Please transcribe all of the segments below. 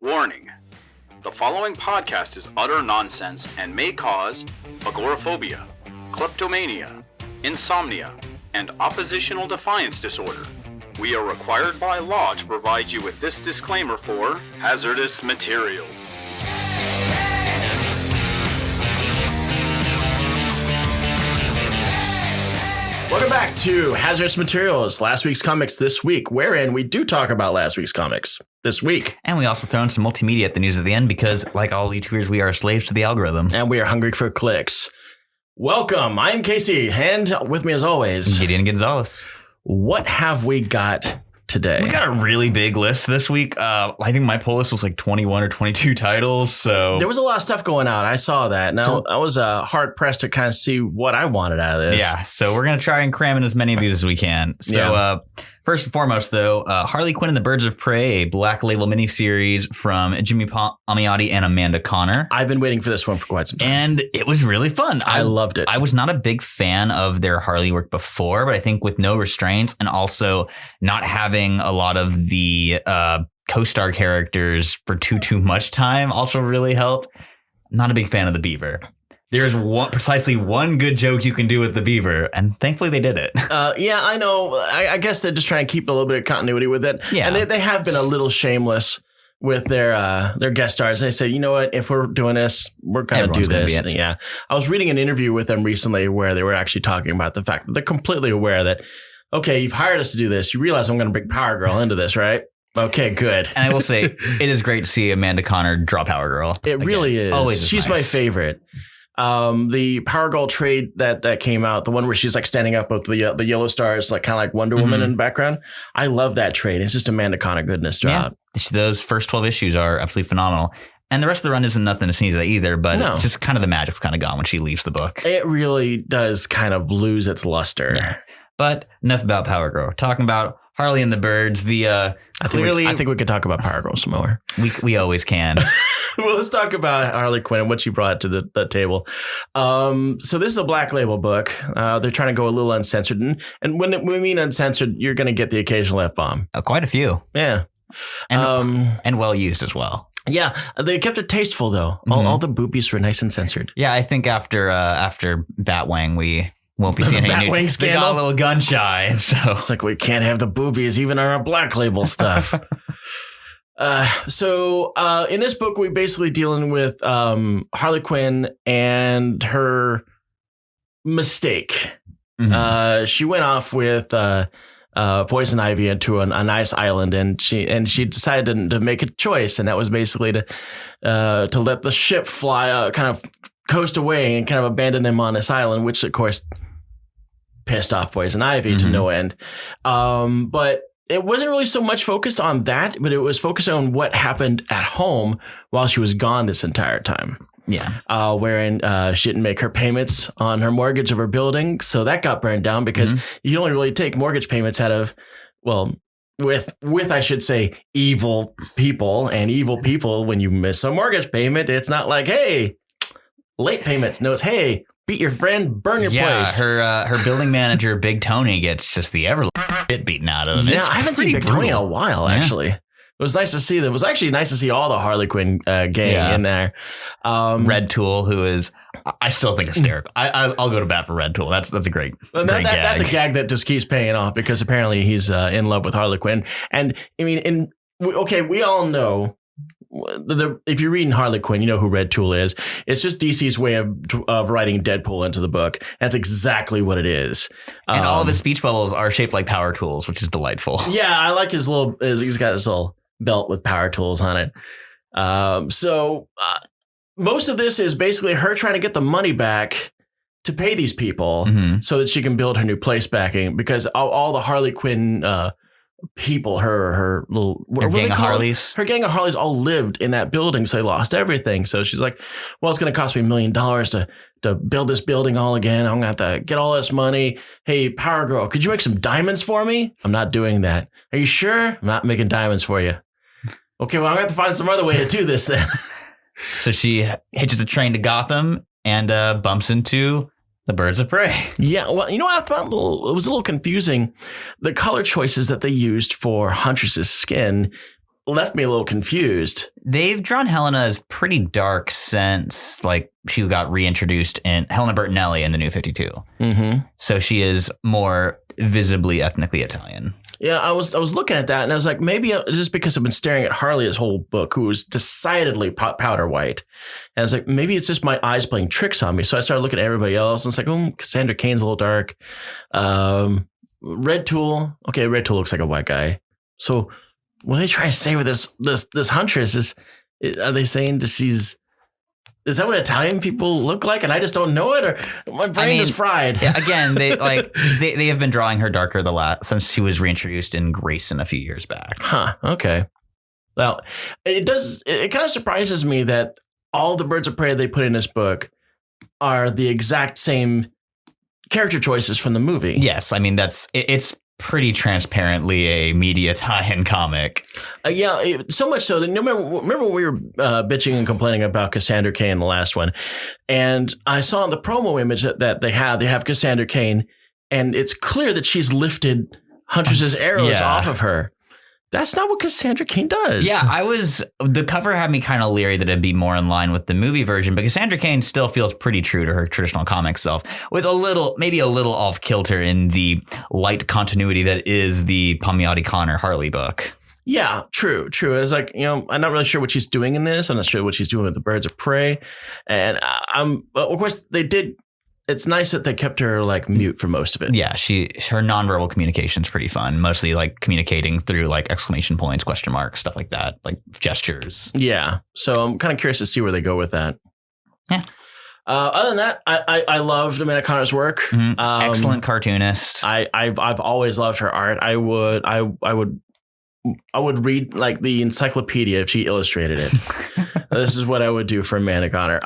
Warning. The following podcast is utter nonsense and may cause agoraphobia, kleptomania, insomnia, and oppositional defiance disorder. We are required by law to provide you with this disclaimer for hazardous materials. Welcome back to Hazardous Materials, last week's comics this week, wherein we do talk about last week's comics this week. And we also throw in some multimedia at the news at the end because, like all YouTubers, we are slaves to the algorithm. And we are hungry for clicks. Welcome, I'm Casey, and with me as always, Gideon Gonzalez. What have we got today? We got a really big list this week. I think my pull list was like 21 or 22 titles. So there was a lot of stuff going out. I saw that. Now, I was hard pressed to kind of see what I wanted out of this. Yeah, so we're going to try and cram in as many of these as we can. So first and foremost, though, Harley Quinn and the Birds of Prey, a Black Label miniseries from Jimmy Palmiotti and Amanda Conner. I've been waiting for this one for quite some time. And it was really fun. I loved it. I was not a big fan of their Harley work before, but I think with no restraints and also not having a lot of the co-star characters for too much time also really helped. Not a big fan of the Beaver. There's precisely one good joke you can do with the Beaver, and thankfully they did it. Yeah, I know. I guess they're just trying to keep a little bit of continuity with it. Yeah. And they have been a little shameless with their guest stars. They say, you know what, if we're doing this, we're going to do this. Yeah. I was reading an interview with them recently where they were actually talking about the fact that they're completely aware that, okay, you've hired us to do this. You realize I'm going to bring Power Girl into this, right? Okay, good. And I will say, it is great to see Amanda Conner draw Power Girl. It really is. Always She's nice. my favorite. The Power Girl trade that came out, the one where she's like standing up with the yellow stars, like kind of like Wonder Woman in the background. I love that trade. It's just Amanda Conner goodness throughout. Yeah, those first 12 issues are absolutely phenomenal. And the rest of the run isn't nothing to sneeze at either, but it's just kind of the magic's kind of gone when she leaves the book. It really does kind of lose its luster. Yeah. But enough about Power Girl. We're talking about Harley and the Birds. I think we could talk about Power Girl some more. We always can. Well, let's talk about Harley Quinn and what she brought to the table. So this is a Black Label book. They're trying to go a little uncensored. And when we mean uncensored, you're going to get the occasional F-bomb. Quite a few. Yeah. And well used as well. Yeah. They kept it tasteful, though. All the boobies were nice and censored. Yeah, I think after Batwang, we won't be seeing any new. They got a little gun shy. So it's like we can't have the boobies even on our Black Label stuff. So in this book, we're basically dealing with Harley Quinn and her mistake. Mm-hmm. She went off with Poison Ivy into a nice island, and she decided to make a choice, and that was basically to let the ship fly, kind of coast away, and kind of abandon them on this island, which of course pissed off Poison Ivy to no end. But it wasn't really so much focused on that, but it was focused on what happened at home while she was gone this entire time. Yeah. Wherein she didn't make her payments on her mortgage of her building. So that got burned down because you can only really take mortgage payments out of, with I should say, evil people. And evil people, when you miss a mortgage payment, it's not like, hey, late payments. No, it's, hey, beat your friend, burn your place. Her building manager, Big Tony, gets just the ever shit beaten out of him. Yeah, I haven't seen Big Tony in a while, actually. It was nice to see them. It was actually nice to see all the Harley Quinn gang in there. Red Tool, who is, I still think hysterical. I'll go to bat for Red Tool. That's a great gag. That's a gag that just keeps paying off because apparently he's in love with Harley Quinn. And I mean, we all know. If you're reading Harley Quinn, you know who Red Tool is. It's just DC's way of writing Deadpool into the book. That's exactly what it is. And all of his speech bubbles are shaped like power tools, which is delightful. Yeah, I like he's got his little belt with power tools on it. So most of this is basically her trying to get the money back to pay these people so that she can build her new place back in, because all the Harley Quinn people, her gang of Harleys. Her gang of Harleys all lived in that building, so they lost everything. So she's like, well, it's going to cost me $1 million to build this building all again. I'm going to have to get all this money. Hey, Power Girl, could you make some diamonds for me? I'm not doing that. Are you sure? I'm not making diamonds for you. Okay, well, I'm going to have to find some other way to do this then. So she hitches a train to Gotham and bumps into the Birds of Prey. Yeah, well, you know what I found? It was a little confusing. The color choices that they used for Huntress's skin left me a little confused. They've drawn Helena as pretty dark since like she got reintroduced in Helena Bertinelli in the New 52. Mm-hmm. So she is more visibly ethnically Italian. Yeah, I was looking at that and I was like, maybe just because I've been staring at Harley his whole book, who was decidedly powder white. And I was like, maybe it's just my eyes playing tricks on me. So I started looking at everybody else and it's like, oh, Cassandra Cain's a little dark. Red Tool. Okay, Red Tool looks like a white guy. So what are they trying to say with this Huntress? Are they saying that is that what Italian people look like? And I just don't know it, or my brain is fried. Yeah, again, they have been drawing her darker since she was reintroduced in Grayson a few years back. Huh. Okay. Well, it kind of surprises me that all the birds of prey they put in this book are the exact same character choices from the movie. Yes, I mean it's pretty transparently a media tie-in comic. So much so that remember we were bitching and complaining about Cassandra Cain in the last one, and I saw in the promo image that they have Cassandra Cain, and it's clear that she's lifted Huntress's arrows off of her. That's not what Cassandra Cain does. Yeah, the cover had me kind of leery that it'd be more in line with the movie version, but Cassandra Cain still feels pretty true to her traditional comic self, with maybe a little off kilter in the light continuity that is the Palmiotti Connor Harley book. Yeah, true. It's like, I'm not really sure what she's doing in this. I'm not sure what she's doing with the birds of prey. And of course they did. It's nice that they kept her like mute for most of it. Yeah, her nonverbal communication is pretty fun. Mostly like communicating through like exclamation points, question marks, stuff like that, like gestures. Yeah, so I'm kind of curious to see where they go with that. Yeah. Other than that, I loved Amanda Connor's work. Mm-hmm. Excellent cartoonist. I've always loved her art. I would read like the encyclopedia if she illustrated it. This is what I would do for Amanda Connor.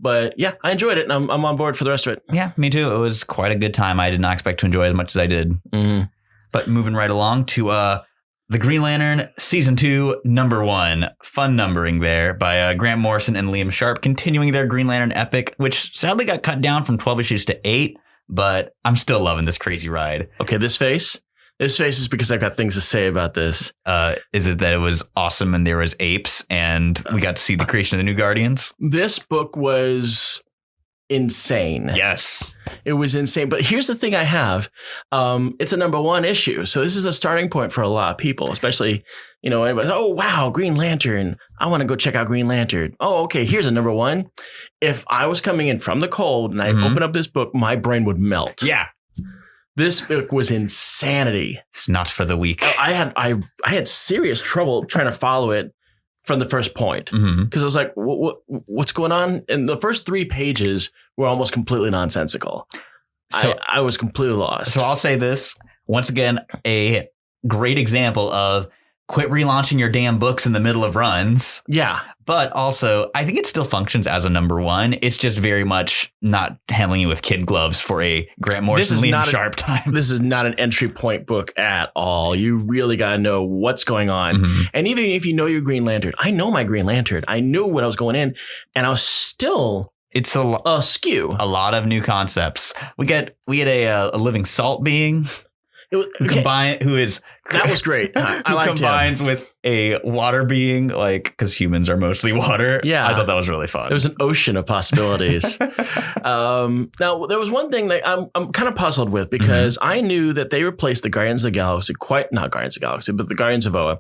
But yeah, I enjoyed it, and I'm on board for the rest of it. Yeah, me too. It was quite a good time. I did not expect to enjoy as much as I did. Mm-hmm. But moving right along to the Green Lantern Season 2, Number 1. Fun numbering there by Grant Morrison and Liam Sharp, continuing their Green Lantern epic, which sadly got cut down from 12 issues to 8. But I'm still loving this crazy ride. Okay, this face is because I've got things to say about this. Is it that it was awesome and there was apes and we got to see the creation of the new Guardians? This book was insane. Yes. It was insane. But here's the thing I have. It's a number 1 issue. So this is a starting point for a lot of people, especially, everybody, oh, wow, Green Lantern. I want to go check out Green Lantern. Oh, okay, here's a number 1. If I was coming in from the cold and I open up this book, my brain would melt. Yeah. This book was insanity. It's not for the weak. I had serious trouble trying to follow it from the first point because I was like, what's going on? And the first 3 pages were almost completely nonsensical. So I was completely lost. So I'll say this once again, a great example of quit relaunching your damn books in the middle of runs. Yeah. But also, I think it still functions as a number 1. It's just very much not handling you with kid gloves for a Grant Morrison, Liam Sharp time. This is not an entry point book at all. You really got to know what's going on. Mm-hmm. And even if you know your Green Lantern, I know my Green Lantern. I knew what I was going in, and I was still It's a skew. A lot of new concepts. We had a living salt being who is that was great. I liked combines him. with a water being, like, because humans are mostly water. Yeah, I thought that was really fun. There was an ocean of possibilities. Now there was one thing that I'm kind of puzzled with because I knew that they replaced the Guardians of the Galaxy not Guardians of the Galaxy, but the Guardians of Oa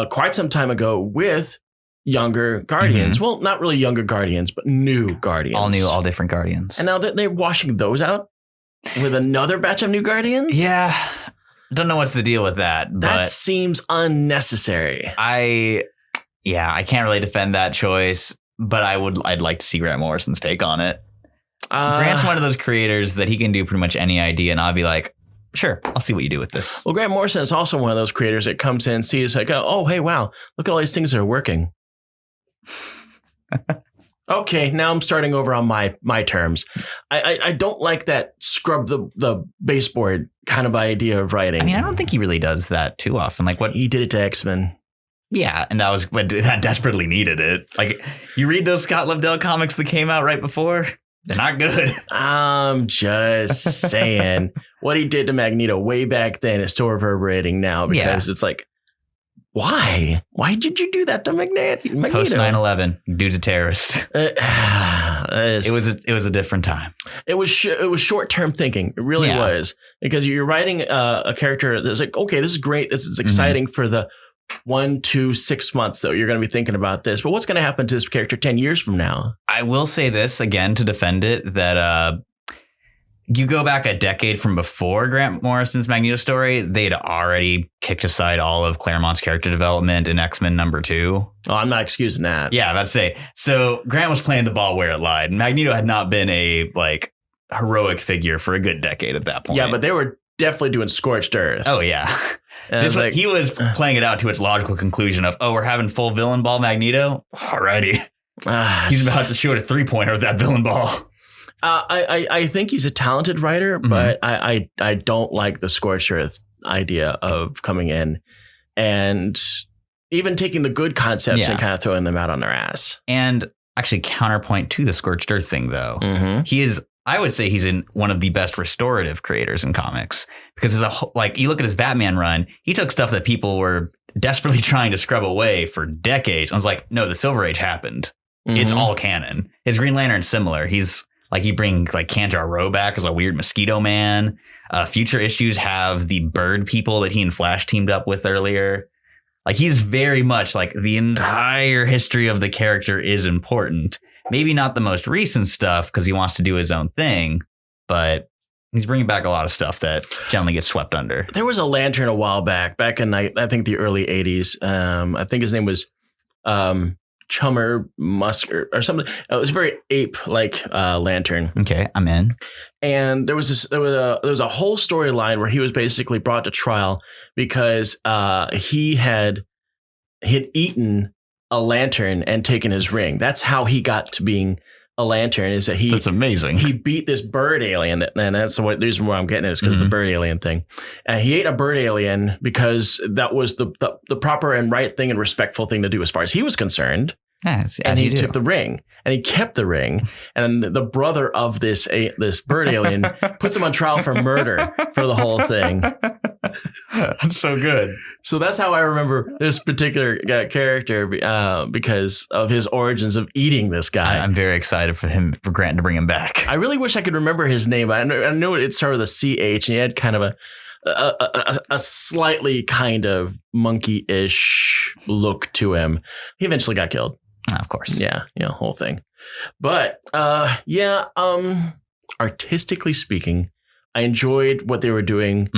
quite some time ago with younger Guardians. Well, not really younger Guardians, but new Guardians. All new, all different Guardians. And now they're washing those out with another batch of new Guardians? Yeah. Don't know what's the deal with that. But that seems unnecessary. I can't really defend that choice, but I'd like to see Grant Morrison's take on it. Grant's one of those creators that he can do pretty much any idea, and I'll be like, sure, I'll see what you do with this. Well, Grant Morrison is also one of those creators that comes in and sees like, oh, hey, wow, look at all these things that are working. Okay, now I'm starting over on my terms. I don't like that scrub the baseboard kind of idea of writing. I mean, I don't think he really does that too often. Like what he did it to X-Men. Yeah, and that desperately needed it. Like, you read those Scott Lobdell comics that came out right before, they're not good. I'm just saying what he did to Magneto way back then is still reverberating now because it's like, Why? Why did you do that to Magneto? Post 9/11, dude's a terrorist. It was a different time. It was short term thinking. It really was, because you're writing a character that's like, okay, this is great. This is exciting for the 1 to 6 months though. You're going to be thinking about this, but what's going to happen to this character 10 years from now? I will say this again to defend it, that you go back a decade from before Grant Morrison's Magneto story, they'd already kicked aside all of Claremont's character development in X-Men #2. Oh, I'm not excusing that. Yeah, let's say. So Grant was playing the ball where it lied. Magneto had not been a heroic figure for a good decade at that point. Yeah, but they were definitely doing Scorched Earth. Oh, yeah. He was playing it out to its logical conclusion of, we're having full villain ball Magneto? Alrighty. He's about to shoot a 3-pointer with that villain ball. I think he's a talented writer, but I don't like the Scorched Earth idea of coming in and even taking the good concepts and kind of throwing them out on their ass. And actually, counterpoint to the Scorched Earth thing, though, he is. I would say he's in one of the best restorative creators in comics, because you look at his Batman run, he took stuff that people were desperately trying to scrub away for decades. I was like, no, the Silver Age happened. It's all canon. His Green Lantern's similar. He brings Kanjar Row back as a weird mosquito man. Future issues have the bird people that he and Flash teamed up with earlier. He's very much the entire history of the character is important. Maybe not the most recent stuff because he wants to do his own thing, but he's bringing back a lot of stuff that generally gets swept under. There was a Lantern a while back in I think the early 80s. I think his name was Chummer Musk or something. It was a very ape-like Lantern. Okay, I'm in. And there was a whole storyline where he was basically brought to trial because he had eaten a lantern and taken his ring. That's how he got to being a lantern. Is that That's amazing. He beat this bird alien, and that's the reason why I'm getting it is because of the bird alien thing. And he ate a bird alien because that was the proper and right thing and respectful thing to do as far as he was concerned. And he took the ring, and he kept the ring. And the brother of this bird alien puts him on trial for murder for the whole thing. That's so good. So that's how I remember this particular character because of his origins of eating this guy. I'm very excited for Grant to bring him back. I really wish I could remember his name. I know it started with a CH, and he had kind of a slightly kind of monkey-ish look to him. He eventually got killed. Of course. Yeah, whole thing. But artistically speaking, I enjoyed what they were doing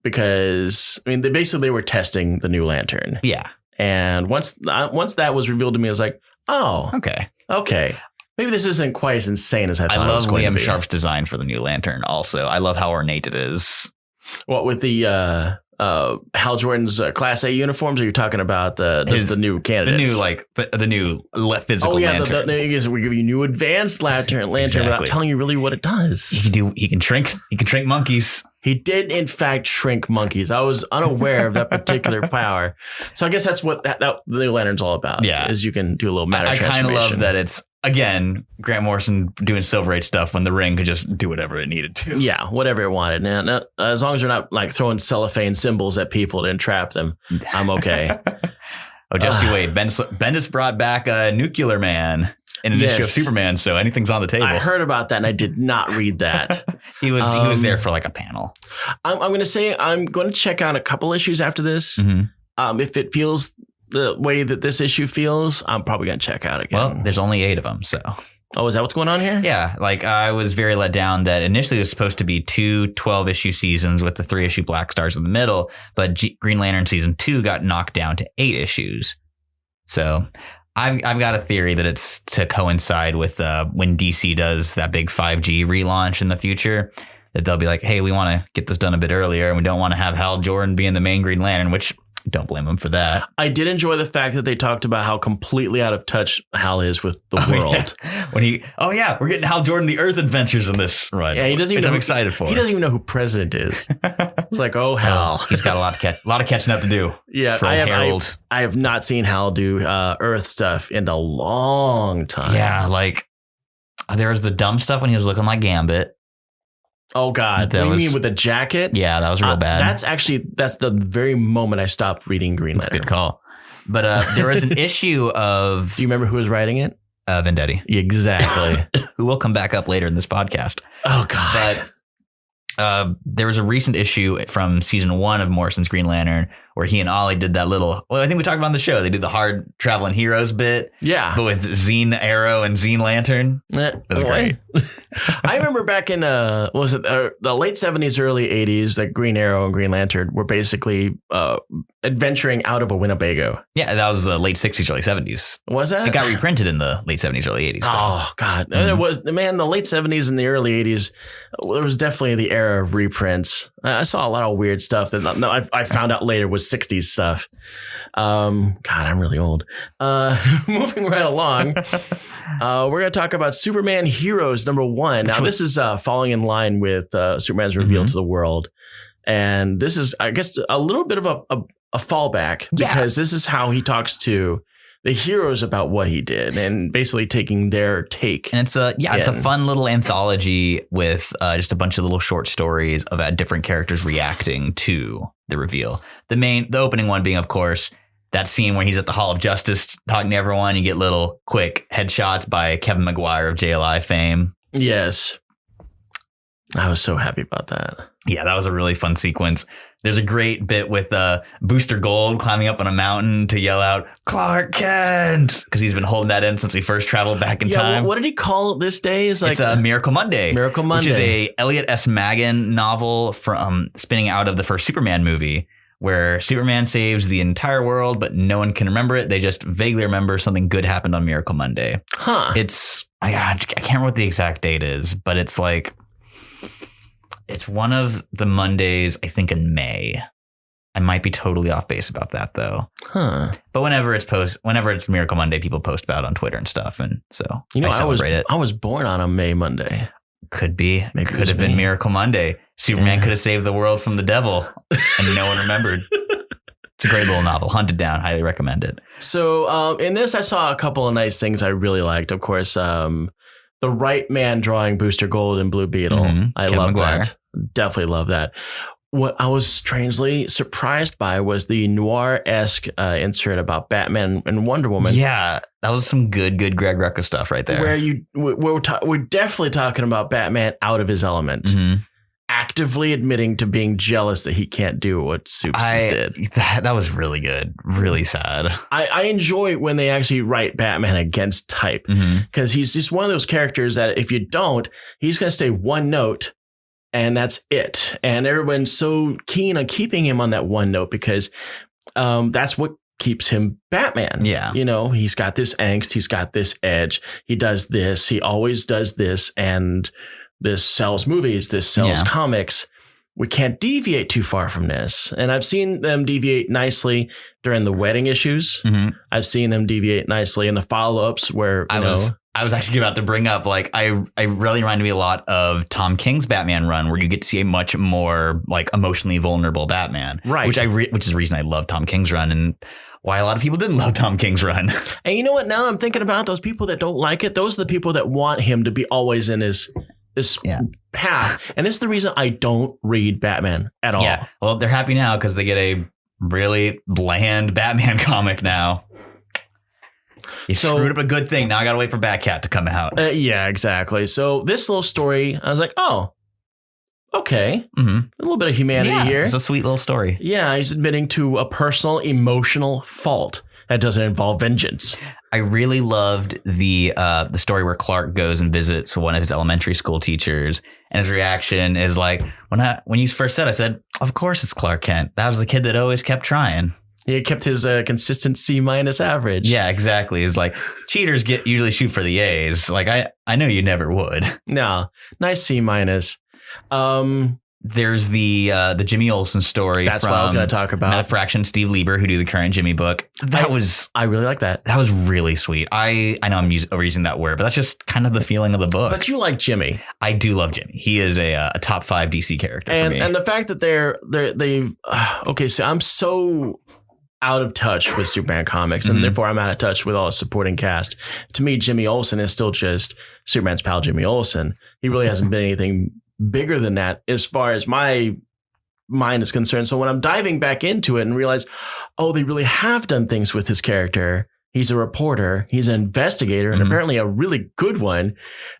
because they were testing the new Lantern. Yeah. And once that was revealed to me, I was like, oh, okay. Maybe this isn't quite as insane as I thought. I love Liam to Sharp's design for the new Lantern. Also, I love how ornate it is. What with the Hal Jordan's Class A uniforms? Or are you talking about the new candidates? The new physical Lantern. We give you new advanced Lantern without telling you really what it does. He can shrink monkeys. He did in fact shrink monkeys. I was unaware of that particular power. So I guess that's what the new Lantern's all about. Yeah, is you can do a little matter transformation. I kind of love that it's. Again, Grant Morrison doing Silver Age stuff when the ring could just do whatever it needed to. Yeah, whatever it wanted. Now, as long as they're not throwing cellophane symbols at people to entrap them, I'm okay. Just you wait. Bendis brought back a Nuclear Man in an issue of Superman, so anything's on the table. I heard about that, and I did not read that. He was there for a panel. I'm going to say I'm going to check out a couple issues after this. If it feels the way that this issue feels, I'm probably going to check out again. Well, there's only 8 of them, so. Oh, is that what's going on here? Yeah, I was very let down that initially it was supposed to be 2 12-issue seasons with the 3-issue Black Stars in the middle, but Green Lantern Season 2 got knocked down to 8 issues. So I've got a theory that it's to coincide with when DC does that big 5G relaunch in the future, that they'll be like, hey, we want to get this done a bit earlier, and we don't want to have Hal Jordan being the main Green Lantern, which... Don't blame him for that. I did enjoy the fact that they talked about how completely out of touch Hal is with the world. Yeah. We're getting Hal Jordan the Earth Adventures in this run. Yeah, he doesn't even. I'm excited for. He doesn't even know who president is. It's like, oh Hal, he's got a lot of catching up to do. Yeah, I have not seen Hal do Earth stuff in a long time. Yeah, there was the dumb stuff when he was looking like Gambit. Oh God! What do you mean with the jacket? Yeah, that was real bad. That's the very moment I stopped reading Green Lantern. That's a good call. But there was an issue of. Do you remember who was writing it? Vendetti. Exactly. Who will come back up later in this podcast. Oh God! But there was a recent issue from season 1 of Morrison's Green Lantern where he and Ollie did that little. Well, I think we talked about on the show. They did the hard traveling heroes bit. Yeah. But with Zine Arrow and Zine Lantern. It was great. I remember back in the late 70s, early 80s that Green Arrow and Green Lantern were basically adventuring out of a Winnebago. Yeah, that was the late 60s, early 70s. Was that? It got reprinted in the late 70s, early 80s. Oh, God. And it was, man, the late 70s and the early 80s, there was definitely the era of reprints. I saw a lot of weird stuff that I found out later was 60s stuff. God, I'm really old. Moving right along, we're going to talk about Superman Heroes #1. Now, this is falling in line with Superman's reveal to the world. And this is, I guess, a little bit of a fallback because this is how he talks to the heroes about what he did and basically taking their take. And it's a fun little anthology with just a bunch of little short stories of different characters reacting to the reveal. The opening one being, of course, that scene where he's at the Hall of Justice talking to everyone. You get little quick headshots by Kevin Maguire of JLI fame. Yes. I was so happy about that. Yeah, that was a really fun sequence. There's a great bit with Booster Gold climbing up on a mountain to yell out, Clark Kent, because he's been holding that in since he first traveled back in time. What did he call it this day? It's a Miracle Monday. Miracle Monday. Which is a Elliot S. Magan novel from spinning out of the first Superman movie, where Superman saves the entire world, but no one can remember it. They just vaguely remember something good happened on Miracle Monday. Huh. I can't remember what the exact date is, but it's like... It's one of the Mondays, I think, in May. I might be totally off base about that, though. Huh. But whenever it's Miracle Monday, people post about it on Twitter and stuff, and so I celebrate it. I was born on a May Monday. Could be. Maybe could have been Miracle Monday. Superman could have saved the world from the devil, and no one remembered. It's a great little novel. Hunt it down. Highly recommend it. So in this, I saw a couple of nice things I really liked. Of course, the right man drawing Booster Gold and Blue Beetle. I love that. Definitely love that. What I was strangely surprised by was the noir-esque insert about Batman and Wonder Woman. Yeah, that was some good Greg Rucka stuff right there. Where we're definitely talking about Batman out of his element. Actively admitting to being jealous that he can't do what Supes did. That was really good. Really sad. I enjoy when they actually write Batman against type because he's just one of those characters that if you don't, he's going to stay one note and that's it. And everyone's so keen on keeping him on that one note because that's what keeps him Batman. Yeah. You know, he's got this angst. He's got this edge. He does this. He always does this. And this sells movies. This sells comics. We can't deviate too far from this. And I've seen them deviate nicely during the wedding issues. I've seen them deviate nicely in the follow-ups where I was actually about to bring up, like, I really reminded me a lot of Tom King's Batman run, where you get to see a much more like emotionally vulnerable Batman, right? Which is the reason I love Tom King's run and why a lot of people didn't love Tom King's run. And you know what? Now I'm thinking about those people that don't like it. Those are the people that want him to be always in this path. And it's the reason I don't read Batman at all. Yeah. Well, they're happy now because they get a really bland Batman comic now. You screwed up a good thing. Now I got to wait for Batcat to come out. Yeah, exactly. So this little story, I was like, oh, okay. A little bit of humanity here. It's a sweet little story. Yeah, he's admitting to a personal emotional fault that doesn't involve vengeance. I really loved the story where Clark goes and visits one of his elementary school teachers, and his reaction is like, when you first said, I said, of course it's Clark Kent. That was the kid that always kept trying. He kept his consistent C- average. Yeah, exactly. It's like cheaters usually shoot for the A's. Like I know you never would. No, nice C-. There's the Jimmy Olsen story. That's what I was going to talk about. Matt Fraction, Steve Lieber, who do the current Jimmy book. I really like that. That was really sweat. I know I'm overusing that word, but that's just kind of the feeling of the book. But you like Jimmy. I do love Jimmy. He is a top 5 DC character for me. And the fact that they've okay, so I'm so out of touch with Superman comics, and therefore I'm out of touch with all the supporting cast. To me, Jimmy Olsen is still just Superman's pal Jimmy Olsen. He really hasn't been anything bigger than that as far as my mind is concerned. So when I'm diving back into it and realize, oh, they really have done things with his character. He's a reporter. He's an investigator, and apparently a really good one.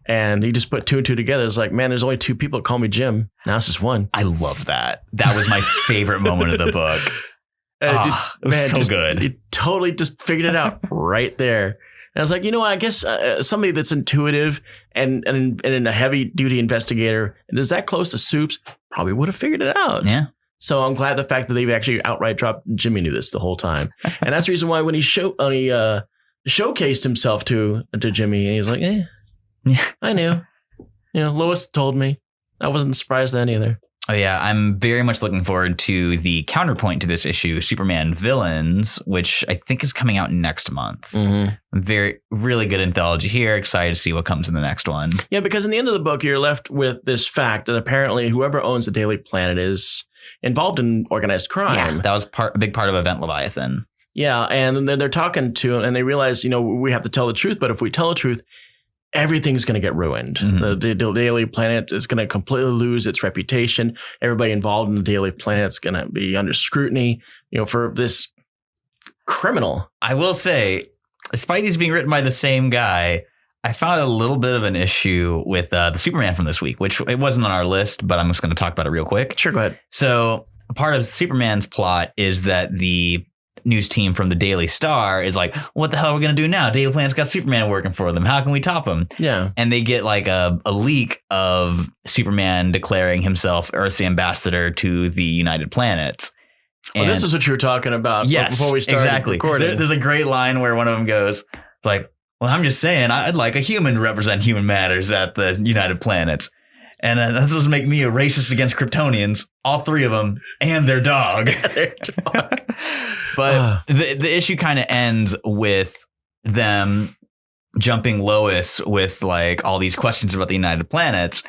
And he just put two and two together. It's like, man, there's only two people that call me Jim. Now it's just one. I love that. That was my favorite moment of the book. It was so good. He totally just figured it out right there. And I was like, you know what? I guess somebody that's intuitive and a heavy duty investigator and is that close to Soups probably would have figured it out. Yeah. So I'm glad the fact that they've actually outright dropped Jimmy knew this the whole time. And that's the reason why when he showcased himself to Jimmy, he's like, yeah, I knew. You know, Lois told me. I wasn't surprised then either. Oh, yeah. I'm very much looking forward to the counterpoint to this issue, Superman Villains, which I think is coming out next month. Really good anthology here. Excited to see what comes in the next one. Yeah, because in the end of the book, you're left with this fact that apparently whoever owns the Daily Planet is involved in organized crime. Yeah, that was a big part of Event Leviathan. Yeah, and they're talking to him, and they realize, you know, we have to tell the truth, but if we tell the truth, everything's going to get ruined. The Daily Planet is going to completely lose its reputation. Everybody involved in the Daily Planet is going to be under scrutiny, you know, for this criminal. I will say, despite these being written by the same guy, I found a little bit of an issue with the Superman from this week, which it wasn't on our list, but I'm just going to talk about it real quick. Sure, go ahead. So part of Superman's plot is that the news team from the Daily Star is like, what the hell are we going to do now? Daily Planet's got Superman working for them. How can we top him? Yeah. And they get like a leak of Superman declaring himself Earth's ambassador to the United Planets. And this is what you were talking about before we started recording. There's a great line where one of them goes, it's like, well, I'm just saying, I'd like a human to represent human matters at the United Planets. And that's what's making me a racist against Kryptonians, all three of them, and their dog. But the issue kind of ends with them jumping Lois with like all these questions about the United Planets.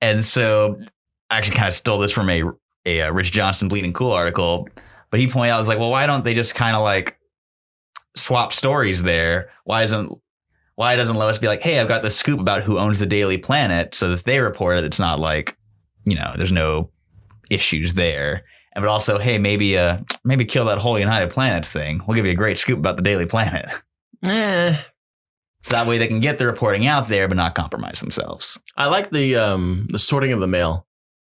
And so I actually kind of stole this from a Rich Johnston Bleeding Cool article. But he pointed out, I was like, well, why don't they just kind of like swap stories there? Why doesn't Lois be like, hey, I've got the scoop about who owns the Daily Planet, so that they report it, it's not like, you know, there's no issues there. But also, hey, maybe kill that whole United Planet thing. We'll give you a great scoop about the Daily Planet. So that way they can get the reporting out there, but not compromise themselves. I like the sorting of the mail.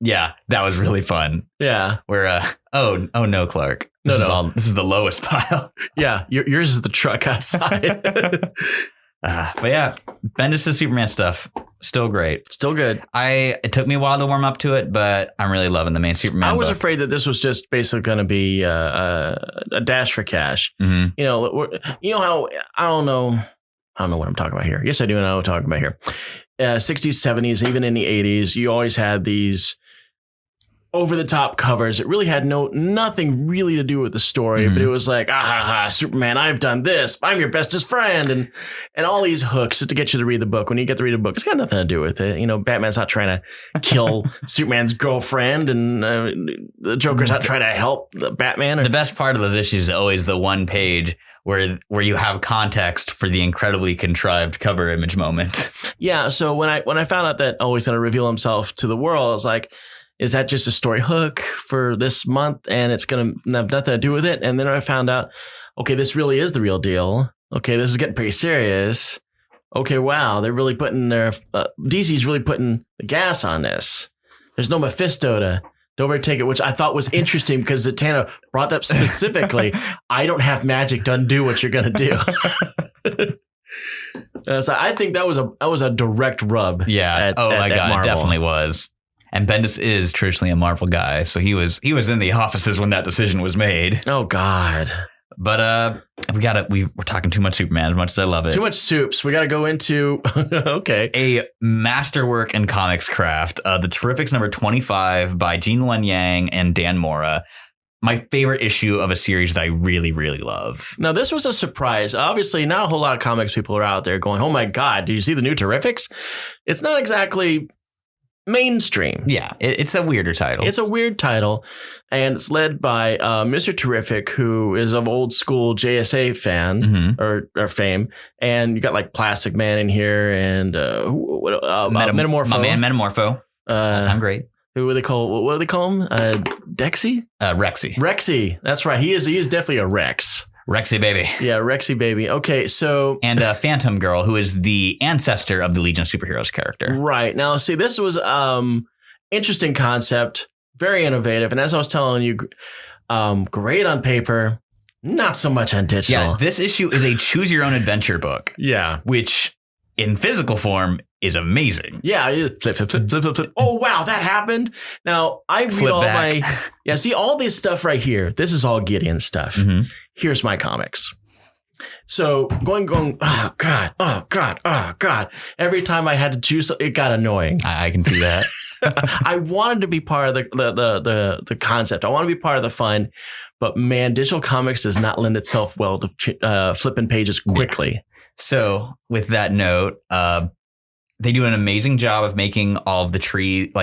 Yeah, that was really fun. Yeah. Where, oh no, Clark. This is the lowest pile. Yeah, yours is the truck outside. But yeah, Bendis' Superman stuff, still great. Still good. It took me a while to warm up to it, but I'm really loving the main Superman I was book. afraid that this was just basically going to be a dash for cash. Mm-hmm. You know how, I don't know what I'm talking about here. Yes, I do know what I'm talking about here. 60s, 70s, even in the 80s, you always had these over-the-top covers. It really had nothing really to do with the story, but it was like, Superman, I've done this. I'm your bestest friend. And all these hooks to get you to read the book. When you get to read a book, it's got nothing to do with it. You know, Batman's not trying to kill Superman's girlfriend, and the Joker's not trying to help the Batman. The best part of those issues is always the one page where you have context for the incredibly contrived cover image moment. Yeah. So when I found out that he's going to reveal himself to the world, I was like, is that just a story hook for this month and it's going to have nothing to do with it? And then I found out, okay, this really is the real deal. Okay, this is getting pretty serious. Okay, wow, they're really putting DC's really putting the gas on this. There's no Mephisto to overtake it, which I thought was interesting because Zatanna brought up specifically, I don't have magic to undo what you're going to do. So I think that was a direct rub. Yeah. My God, it definitely was. And Bendis is traditionally a Marvel guy, so he was in the offices when that decision was made. Oh God! But we're talking too much Superman. As much as I love it, too much soups. We got to go into a masterwork in comics craft. The Terrifics number 25 by Gene Luen Yang and Dan Mora. My favorite issue of a series that I really, really love. Now, this was a surprise. Obviously, not a whole lot of comics people are out there going, "Oh my God, did you see the new Terrifics?" It's not exactly mainstream. Yeah, it's a weirder title. It's a weird title, and it's led by Mr. Terrific, who is of old school JSA fan or fame, and you got like Plastic Man in here and Metamorpho. My man Metamorpho. All-time great. Who do they call? What do they call him? Dexy? Rexy. Rexy. That's right. He is definitely a Rex. Rexy baby. Yeah, Rexy baby. Okay, so and Phantom Girl, who is the ancestor of the Legion of Superheroes character. Right. Now, see, this was interesting concept, very innovative, and as I was telling you, great on paper, not so much on digital. Yeah, this issue is a choose your own adventure book. Yeah, which in physical form is amazing. Yeah, flip. Oh wow, that happened. Now I read Flip all back. see all this stuff right here. This is all Gideon stuff. Mm-hmm. Here's my comics. So going. Oh god. Every time I had to choose, it got annoying. I can see that. I wanted to be part of the concept. I want to be part of the fun, but man, digital comics does not lend itself well to flipping pages quickly. Yeah. So with that note, they do an amazing job of making all of the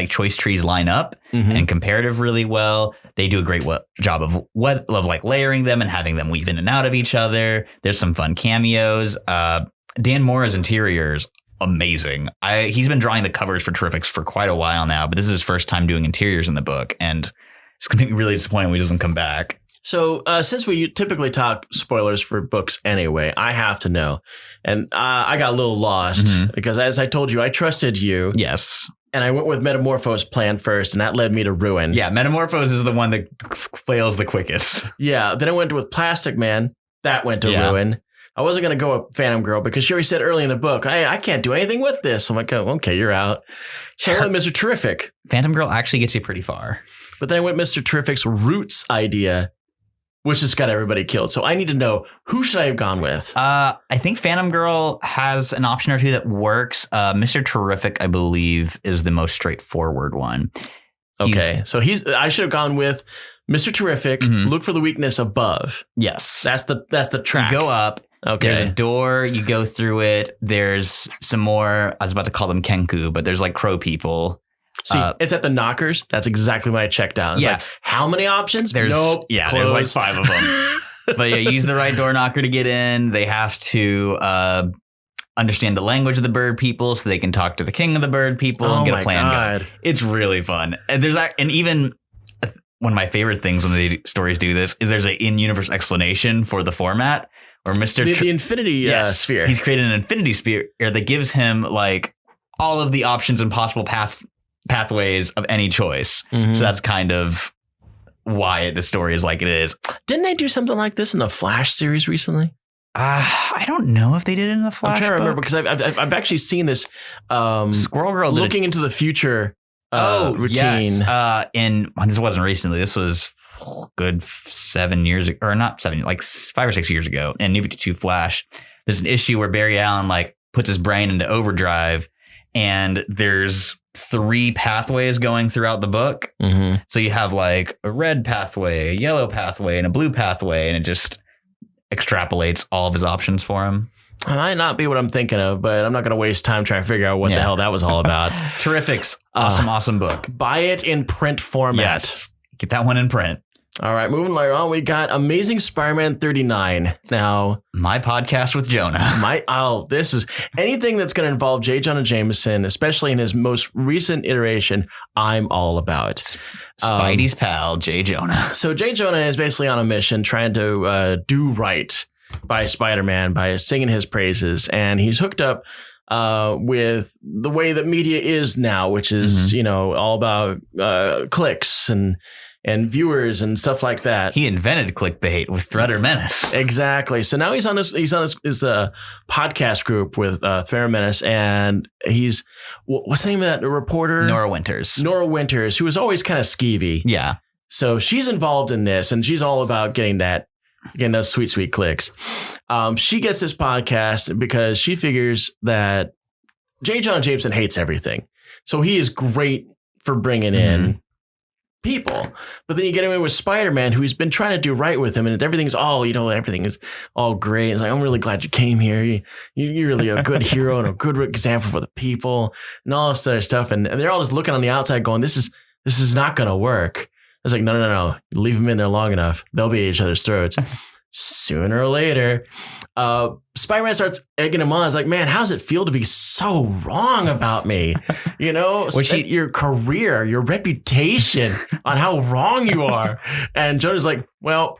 choice trees line up and comparative really well. They do a great job of layering them and having them weave in and out of each other. There's some fun cameos. Dan Mora's interiors, amazing. He's been drawing the covers for Terrifics for quite a while now, but this is his first time doing interiors in the book, and it's going to be really disappointing when he doesn't come back. So since we typically talk spoilers for books anyway, I have to know. And I got a little lost because, as I told you, I trusted you. Yes. And I went with Metamorphose plan first, and that led me to ruin. Yeah, Metamorphose is the one that fails the quickest. Yeah, then I went with Plastic Man. That went to ruin. I wasn't going to go with Phantom Girl because she already said early in the book, I can't do anything with this. I'm like, oh, okay, you're out. So I went Mr. Terrific. Phantom Girl actually gets you pretty far. But then I went Mr. Terrific's Roots idea, which has got everybody killed. So I need to know, who should I have gone with? I think Phantom Girl has an option or two that works. Mr. Terrific, I believe, is the most straightforward one. Okay, so I should have gone with Mr. Terrific. Look for the weakness above. Yes, that's the track. You go up. Okay, there's a door. You go through it. There's some more. I was about to call them Kenku, but there's like crow people. See, it's at the knockers. That's exactly what I checked out. It's like, how many options? Nope. Yeah, close. There's like 5 of them. But yeah, use the right door knocker to get in. They have to understand the language of the bird people so they can talk to the king of the bird people and get a plan going. It's really fun. And even one of my favorite things when the stories do this is there's an in-universe explanation for the format or the infinity sphere. He's created an infinity sphere that gives him like all of the options and possible pathways of any choice. So that's kind of why the story is like it is. Didn't they do something like this in the Flash series recently? I don't know if they did it in the Flash. I'm trying to remember because I've actually seen this. Squirrel Girl looking into the future. Routine. Yes. And this wasn't recently. This was good 7 years ago, or not 7, like 5 or 6 years ago. And New 52 Flash. There's an issue where Barry Allen like puts his brain into overdrive, and there's 3 pathways going throughout the book. So you have like a red pathway, a yellow pathway, and a blue pathway, and it just extrapolates all of his options for him. It might not be what I'm thinking of, but I'm not going to waste time trying to figure out what the hell that was all about. Terrific's awesome book. Buy it in print format. Yes, get that one in print. All right, moving right on, we got Amazing Spider-Man 39. Now, my podcast with Jonah. This is anything that's going to involve J. Jonah Jameson, especially in his most recent iteration, I'm all about. Spidey's pal, J. Jonah. So J. Jonah is basically on a mission trying to do right by Spider-Man by singing his praises, and he's hooked up with the way that media is now, which is all about clicks and viewers and stuff like that. He invented clickbait with Threat or Menace. Exactly. So now he's on his podcast group with Threat or Menace, and he's what's the name of that reporter? Nora Winters, who was always kind of skeevy. Yeah. So she's involved in this, and she's all about getting those sweet clicks. She gets this podcast because she figures that J. Jonah Jameson hates everything. So he is great for bringing in people. But then you get him in with Spider-Man, who's been trying to do right with him, and everything is all great. It's like, I'm really glad you came here. You're really a good hero and a good example for the people and all this other stuff. And they're all just looking on the outside going, this is not going to work. It's like, no. Leave them in there long enough. They'll be at each other's throats. sooner or later, Spider-Man starts egging him on. It's like, man, how does it feel to be so wrong about me? You know, spend your career, your reputation on how wrong you are. And Jonah's like, well,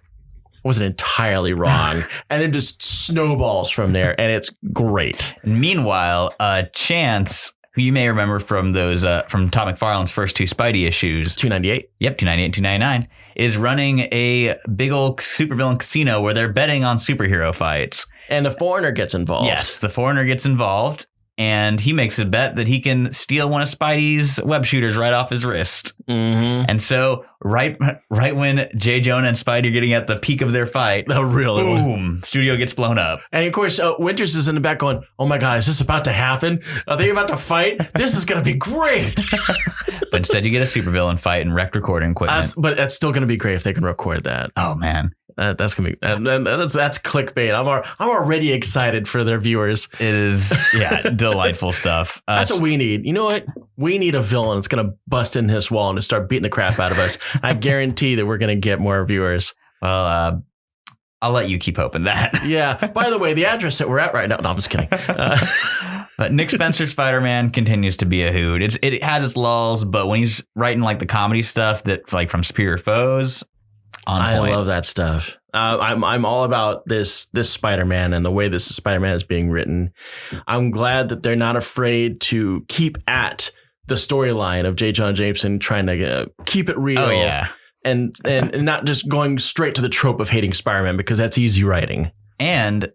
I wasn't entirely wrong. And it just snowballs from there. And it's great. And meanwhile, Chance, who you may remember from those from Todd McFarlane's first 2 Spidey issues. 298. Yep, 298 and 299. Is running a big old supervillain casino where they're betting on superhero fights. And the Foreigner gets involved. Yes, the Foreigner gets involved. And he makes a bet that he can steal one of Spidey's web shooters right off his wrist. Mm-hmm. And so right when J. Jonah and Spidey are getting at the peak of their fight, boom, studio gets blown up. And of course, Winters is in the back going, oh my God, is this about to happen? Are they about to fight? This is going to be great. But instead you get a supervillain fight and wrecked recording equipment. But that's still going to be great if they can record that. Oh, man. That's gonna be that's clickbait. I'm already excited for their viewers. It is, delightful stuff. That's what we need. You know what? We need a villain that's gonna bust in his wall and start beating the crap out of us. I guarantee that we're gonna get more viewers. Well, I'll let you keep hoping that. Yeah. By the way, the address that we're at right now. No, I'm just kidding. But Nick Spencer's Spider-Man continues to be a hoot. It has its lulls, but when he's writing like the comedy stuff that like from Superior Foes. I love that stuff. I'm all about this Spider-Man and the way this Spider-Man is being written. I'm glad that they're not afraid to keep at the storyline of J. Jonah Jameson, trying to keep it real. Oh, yeah. And not just going straight to the trope of hating Spider-Man, because that's easy writing. And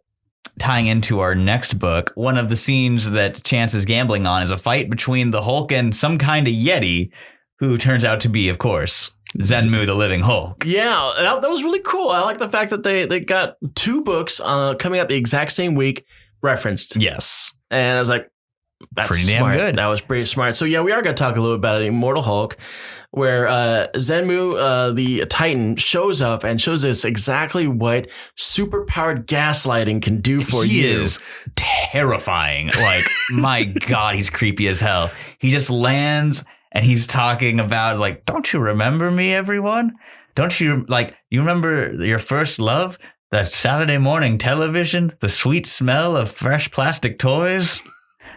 tying into our next book, one of the scenes that Chance is gambling on is a fight between the Hulk and some kind of Yeti, who turns out to be, of course, Zenmu, the Living Hulk. Yeah, that was really cool. I like the fact that they got 2 books coming out the exact same week referenced. Yes. And I was like, that's pretty smart. damn good. That was pretty smart. So yeah, we are going to talk a little bit about Immortal Hulk, where Zenmu, the Titan, shows up and shows us exactly what superpowered gaslighting can do for you. He is terrifying. Like, my God, he's creepy as hell. He just lands and he's talking about, like, don't you remember me, everyone? Don't you, like, you remember your first love? The Saturday morning television? The sweet smell of fresh plastic toys?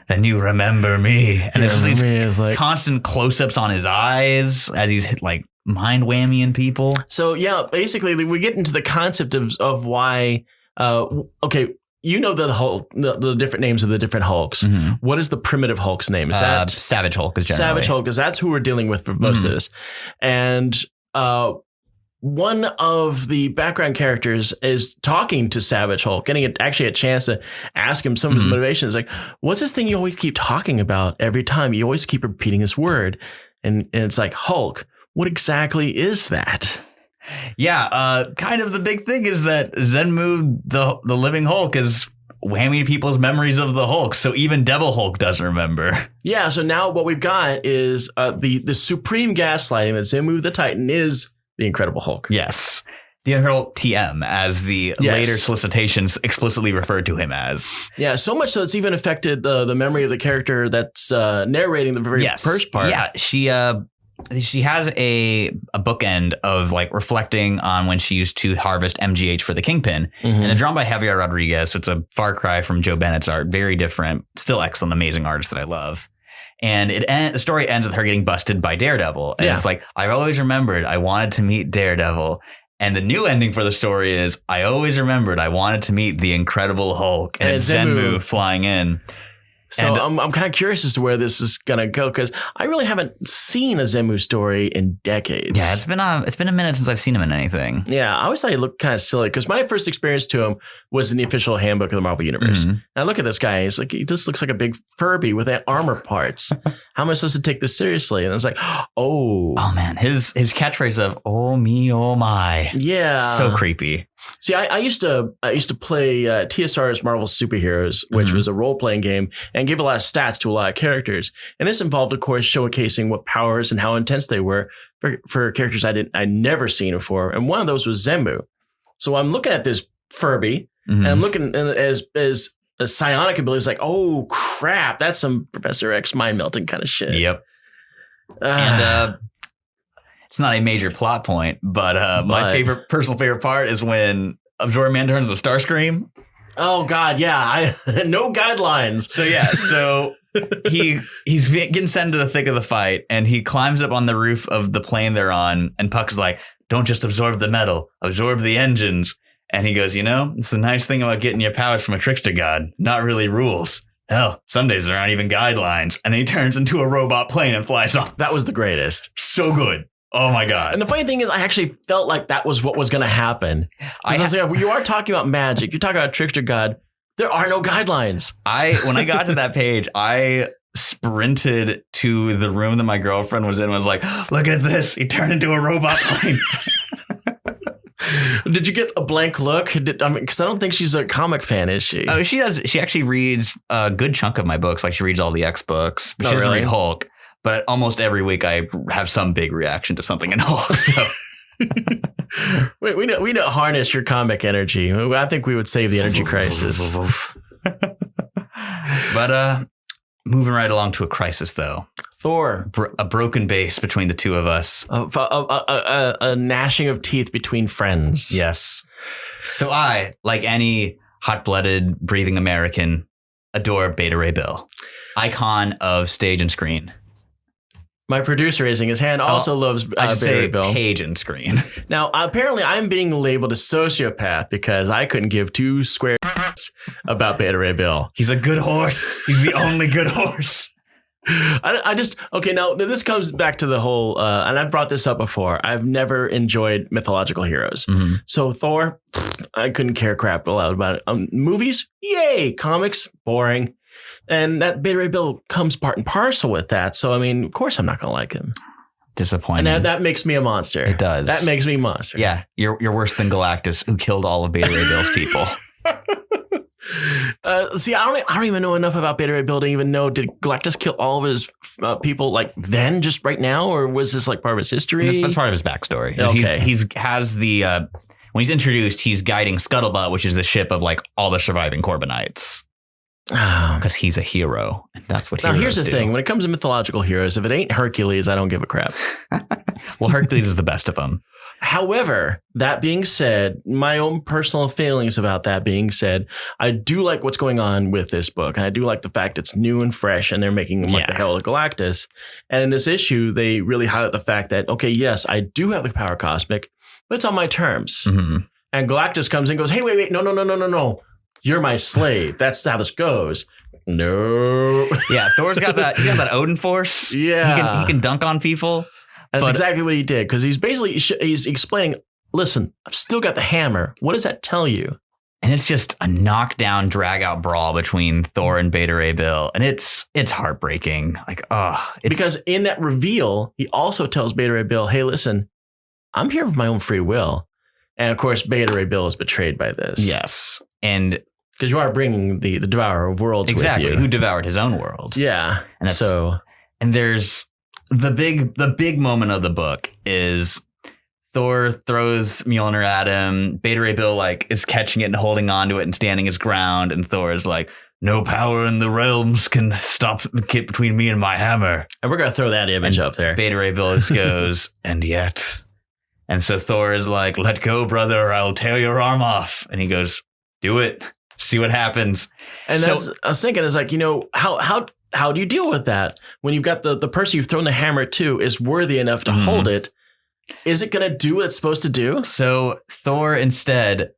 Then you remember me. And there's just these like constant close-ups on his eyes as he's, like, mind whammying people. So, yeah, basically, we get into the concept of why, okay, you know the Hulk, the different names of the different Hulks. Mm-hmm. What is the primitive Hulk's name? Is that Savage Hulk? Is generally Savage Hulk, because that's who we're dealing with for most of this. And one of the background characters is talking to Savage Hulk, getting actually a chance to ask him some of his motivations. Like, what's this thing you always keep talking about every time? You always keep repeating this word, and it's like, Hulk. What exactly is that? Yeah, kind of the big thing is that Zenmu, the Living Hulk, is whamming people's memories of the Hulk. So even Devil Hulk doesn't remember. Yeah, so now what we've got is the supreme gaslighting that Zenmu the Titan is the Incredible Hulk. Yes. The Incredible TM, as the later solicitations explicitly referred to him as. Yeah, so much so it's even affected the memory of the character that's narrating the very first part. Yeah, she has a bookend of like reflecting on when she used to harvest MGH for the Kingpin. And they're drawn by Javier Rodriguez. So it's a far cry from Joe Bennett's art. Very different. Still excellent, amazing artist that I love. And the story ends with her getting busted by Daredevil. And it's like, I've always remembered I wanted to meet Daredevil. And the new ending for the story is, I always remembered I wanted to meet the Incredible Hulk. And it's Zenmu flying in. So I'm kind of curious as to where this is going to go, because I really haven't seen a Zenmu story in decades. Yeah, it's been a minute since I've seen him in anything. Yeah, I always thought he looked kind of silly, because my first experience to him was in the official handbook of the Marvel Universe. And I look at this guy, he just looks like a big Furby with armor parts. How am I supposed to take this seriously? And I was like, oh man, his catchphrase of "oh me, oh my," so creepy. See, I used to play TSR's Marvel Superheroes, which was a role-playing game, and gave a lot of stats to a lot of characters. And this involved, of course, showcasing what powers and how intense they were for characters I'd never seen before. And one of those was Zenmu. So I'm looking at this Furby, and I'm looking as a psionic ability. Like, oh crap, that's some Professor X mind melting kind of shit. Yep. And it's not a major plot point, but my personal favorite part is when Absorb Man turns to Starscream. Oh God, yeah. No guidelines. So he's getting sent into the thick of the fight, and he climbs up on the roof of the plane they're on, and Puck's like, "Don't just absorb the metal, absorb the engines." And he goes, it's the nice thing about getting your powers from a trickster god, not really rules. Hell, some days there aren't even guidelines. And then he turns into a robot plane and flies off. That was the greatest. So good. Oh my God. And the funny thing is, I actually felt like that was what was going to happen. You are talking about magic. You're talking about a trickster god. There are no guidelines. When I got to that page, I sprinted to the room that my girlfriend was in and was like, look at this. He turned into a robot plane. Did you get a blank look? Because I don't think she's a comic fan, is she? Oh, she does. She actually reads a good chunk of my books. Like she reads all the X books. She doesn't read Hulk. But almost every week I have some big reaction to something in Hulk. So. we need to harness your comic energy. I think we would save the energy crisis. But moving right along to a crisis, though. Thor. A broken base between the two of us. A gnashing of teeth between friends. Yes. So I, like any hot-blooded, breathing American, adore Beta Ray Bill. Icon of stage and screen. My producer raising his hand also loves Beta Ray Bill. Page and screen. Now, apparently I'm being labeled a sociopath because I couldn't give two square about Beta Ray Bill. He's a good horse. He's the only good horse. Now this comes back to the whole, and I've brought this up before. I've never enjoyed mythological heroes. Mm-hmm. So Thor, I couldn't care crap about it. Movies, yay. Comics, boring. And that Beta Ray Bill comes part and parcel with that. So, of course I'm not going to like him. Disappointing. And that makes me a monster. It does. That makes me a monster. Yeah. You're worse than Galactus, who killed all of Beta Ray Bill's people. See, I don't even know enough about Beta Ray Bill to even know, did Galactus kill all of his people like then, just right now? Or was this like part of his history? That's part of his backstory. Okay. When he's introduced, he's guiding Scuttlebutt, which is the ship of like all the surviving Corbinites. Because he's a hero. And that's what heroes do. Now, here's the thing. When it comes to mythological heroes, if it ain't Hercules, I don't give a crap. Well, Hercules is the best of them. However, that being said, my own personal feelings about that being said, I do like what's going on with this book. And I do like the fact it's new and fresh and they're making him like the Herald of Galactus. And in this issue, they really highlight the fact that, okay, yes, I do have the power cosmic, but it's on my terms. Mm-hmm. And Galactus comes in and goes, hey, wait, no. You're my slave. That's how this goes. No. Yeah, Thor's got that. He's got that Odin force. Yeah, he can dunk on people. And that's exactly what he did, because he's basically he's explaining. Listen, I've still got the hammer. What does that tell you? And it's just a knockdown, drag out brawl between Thor and Beta Ray Bill, and it's heartbreaking. Because in that reveal, he also tells Beta Ray Bill, "Hey, listen, I'm here of my own free will," and of course, Beta Ray Bill is betrayed by this. Yes, and. Because you are bringing the Devourer of Worlds exactly, with you. Who devoured his own world. Yeah. And there's the big moment of the book is Thor throws Mjolnir at him. Beta Ray Bill is catching it and holding onto it and standing his ground. And Thor is like, no power in the realms can get between me and my hammer. And we're going to throw that image up there. Beta Ray Bill goes, and yet. And so Thor is like, let go, brother, or I'll tear your arm off. And he goes, do it. See what happens. And I was thinking, is how do you deal with that when you've got the person you've thrown the hammer to is worthy enough to hold it? Is it going to do what it's supposed to do? So Thor instead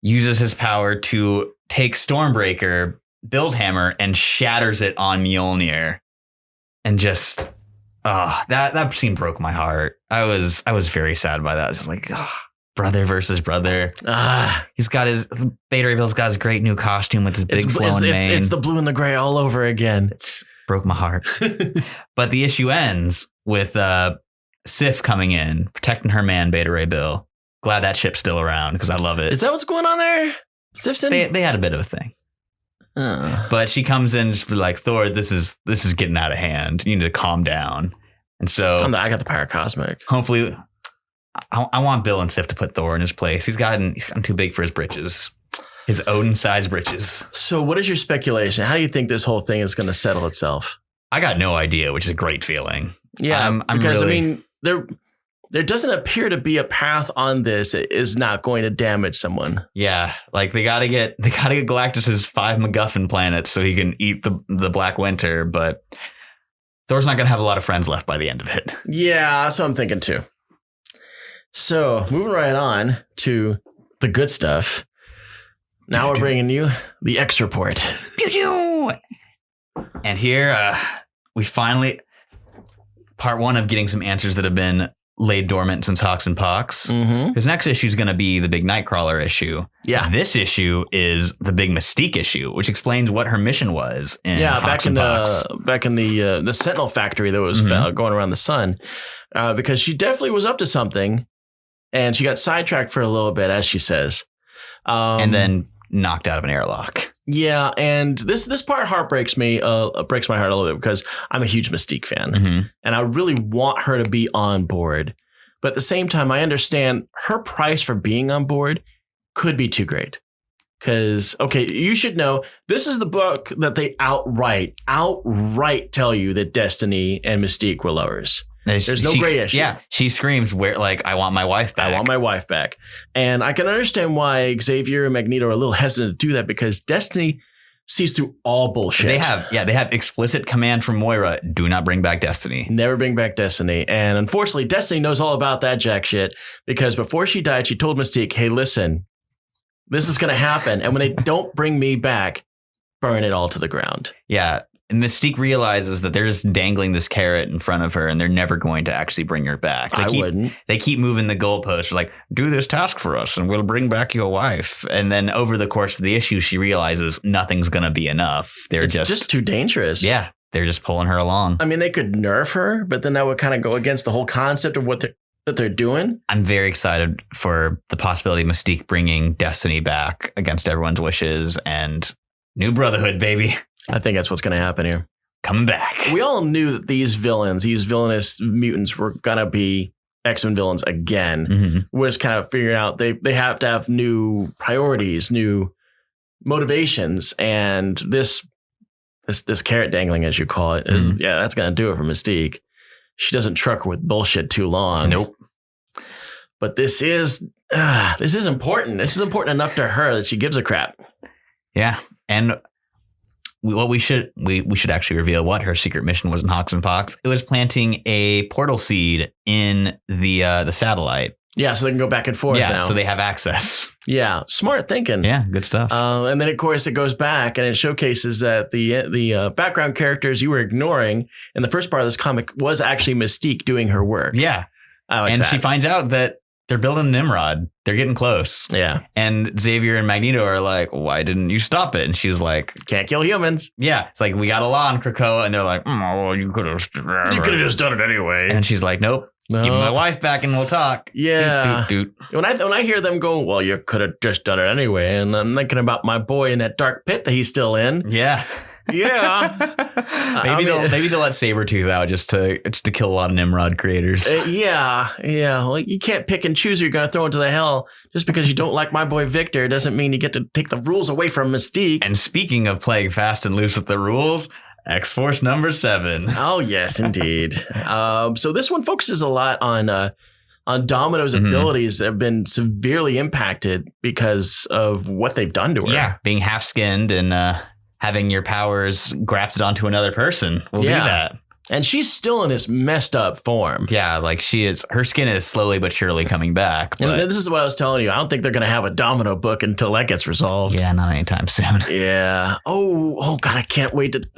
uses his power to take Stormbreaker, Bill's hammer, and shatters it on Mjolnir. And just that scene broke my heart. I was very sad by that. It's like, brother versus brother. He's got Beta Ray Bill's got his great new costume with his big flowing mane. It's the blue and the gray all over again. Broke my heart. But the issue ends with Sif coming in, protecting her man, Beta Ray Bill. Glad that ship's still around because I love it. Is that what's going on there? Sif's in? They had a bit of a thing. But she comes in just be like, Thor, this is getting out of hand. You need to calm down. And so I got the power cosmic. Hopefully. I want Bill and Sif to put Thor in his place. He's gotten too big for his britches. His Odin-sized britches. So what is your speculation? How do you think this whole thing is going to settle itself? I got no idea, which is a great feeling. Yeah, because really... they're there doesn't appear to be a path on this that is not going to damage someone. Yeah, like they gotta get Galactus's 5 MacGuffin planets so he can eat the Black Winter, but Thor's not gonna have a lot of friends left by the end of it. Yeah, that's what I'm thinking too. So moving right on to the good stuff. Now we're bringing you the X report. Pew pew. And here we finally part 1 of getting some answers that have been laid dormant since Hawks and Pox. His next issue is going to be the big Nightcrawler issue. Yeah. This issue is the big Mystique issue, which explains what her mission was. Back in the Sentinel factory that was going around the sun, because she definitely was up to something, and she got sidetracked for a little bit, as she says, and then knocked out of an airlock. Yeah, and this part breaks my heart a little bit because I'm a huge Mystique fan, and I really want her to be on board. But at the same time, I understand her price for being on board could be too great. Because, okay, you should know, this is the book that they outright tell you that Destiny and Mystique were lovers. There's no gray issue. Yeah, she screams, I want my wife back. I want my wife back. And I can understand why Xavier and Magneto are a little hesitant to do that, because Destiny sees through all bullshit. They have explicit command from Moira, do not bring back Destiny. Never bring back Destiny. And unfortunately, Destiny knows all about that jack shit, because before she died, she told Mystique, hey, listen, this is going to happen. And when they don't bring me back, burn it all to the ground. Yeah. And Mystique realizes that they're just dangling this carrot in front of her and they're never going to actually bring her back. They keep moving the goalposts. Like, do this task for us and we'll bring back your wife. And then over the course of the issue, she realizes nothing's going to be enough. It's just too dangerous. Yeah. They're just pulling her along. I mean, they could nerf her, but then that would kind of go against the whole concept of what they're doing. I'm very excited for the possibility of Mystique bringing Destiny back against everyone's wishes and new Brotherhood, baby. I think that's what's going to happen here. Coming back. We all knew that these villainous mutants were going to be X-Men villains again. We're just kind of figuring out they have to have new priorities, new motivations. And this carrot dangling, as you call it, is that's going to do it for Mystique. She doesn't truck with bullshit too long. Nope. But this is important. This is important enough to her that she gives a crap. Yeah. And we should actually reveal what her secret mission was in Hawks and Pox. It was planting a portal seed in the satellite. Yeah, so they can go back and forth now. So they have access. Yeah, smart thinking. Yeah, good stuff. And then, of course, it goes back and it showcases that the background characters you were ignoring in the first part of this comic was actually Mystique doing her work. Yeah. She finds out that they're building Nimrod. They're getting close. Yeah. And Xavier and Magneto are like, why didn't you stop it? And she was like, can't kill humans. Yeah. It's like, we got a law on Krakoa. And they're like, well, you could have just done it anyway. And she's like, nope. No. Give me my wife back and we'll talk. Yeah. Doot. When I hear them go, well, you could have just done it anyway. And I'm thinking about my boy in that dark pit that he's still in. Yeah. Yeah. Maybe they'll let Sabretooth out just to kill a lot of Nimrod creators. Yeah. Well, you can't pick and choose who you're going to throw into the hell. Just because you don't like my boy Victor doesn't mean you get to take the rules away from Mystique. And speaking of playing fast and loose with the rules, X-Force number 7. Oh, yes, indeed. So this one focuses a lot on Domino's abilities that have been severely impacted because of what they've done to her. Yeah, being half-skinned and having your powers grafted onto another person will do that. And she's still in this messed up form. Yeah, like her skin is slowly but surely coming back. But and this is what I was telling you. I don't think they're going to have a Domino book until that gets resolved. Yeah, not anytime soon. Yeah. Oh God, I can't wait to.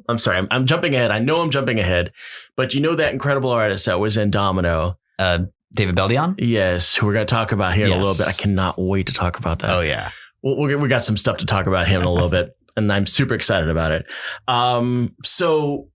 I'm sorry. I'm jumping ahead. I know I'm jumping ahead, but you know that incredible artist that was in Domino, David Beldion? Yes, who we're going to talk about here in a little bit. I cannot wait to talk about that. Oh yeah. We got some stuff to talk about him in a little bit. And I'm super excited about it. So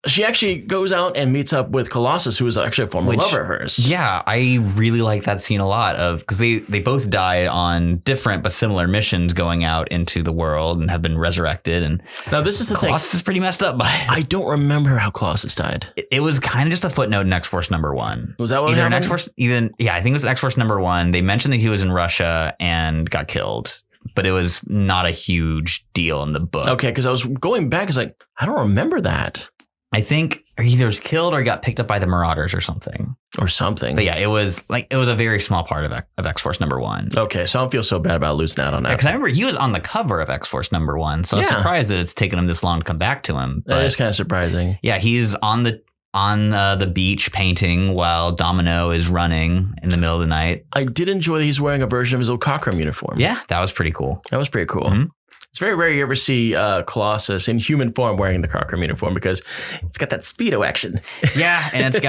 she actually goes out and meets up with Colossus, who is actually a former lover of hers. Yeah, I really like that scene a lot because they both died on different but similar missions going out into the world and have been resorrected. And now this is the thing. Colossus is pretty messed up by it. I don't remember how Colossus died. It was kind of just a footnote in X-Force number 1. Was that what happened? I think it was X-Force number 1. They mentioned that he was in Russia and got killed. But it was not a huge deal in the book. Okay, because I was going back. It's like, I don't remember that. I think he either was killed or he got picked up by the Marauders or something. But yeah, it was a very small part of X-Force #1. Okay, so I don't feel so bad about losing out on that. Because I remember he was on the cover of X-Force #1, so I was surprised that it's taken him this long to come back to him. But that is kind of surprising. Yeah, he's on the beach painting while Domino is running in the middle of the night. I did enjoy that he's wearing a version of his old Cockrum uniform. Yeah, that was pretty cool. Mm-hmm. It's very rare you ever see Colossus in human form wearing the Cockrum uniform because it's got that Speedo action. Yeah, and it's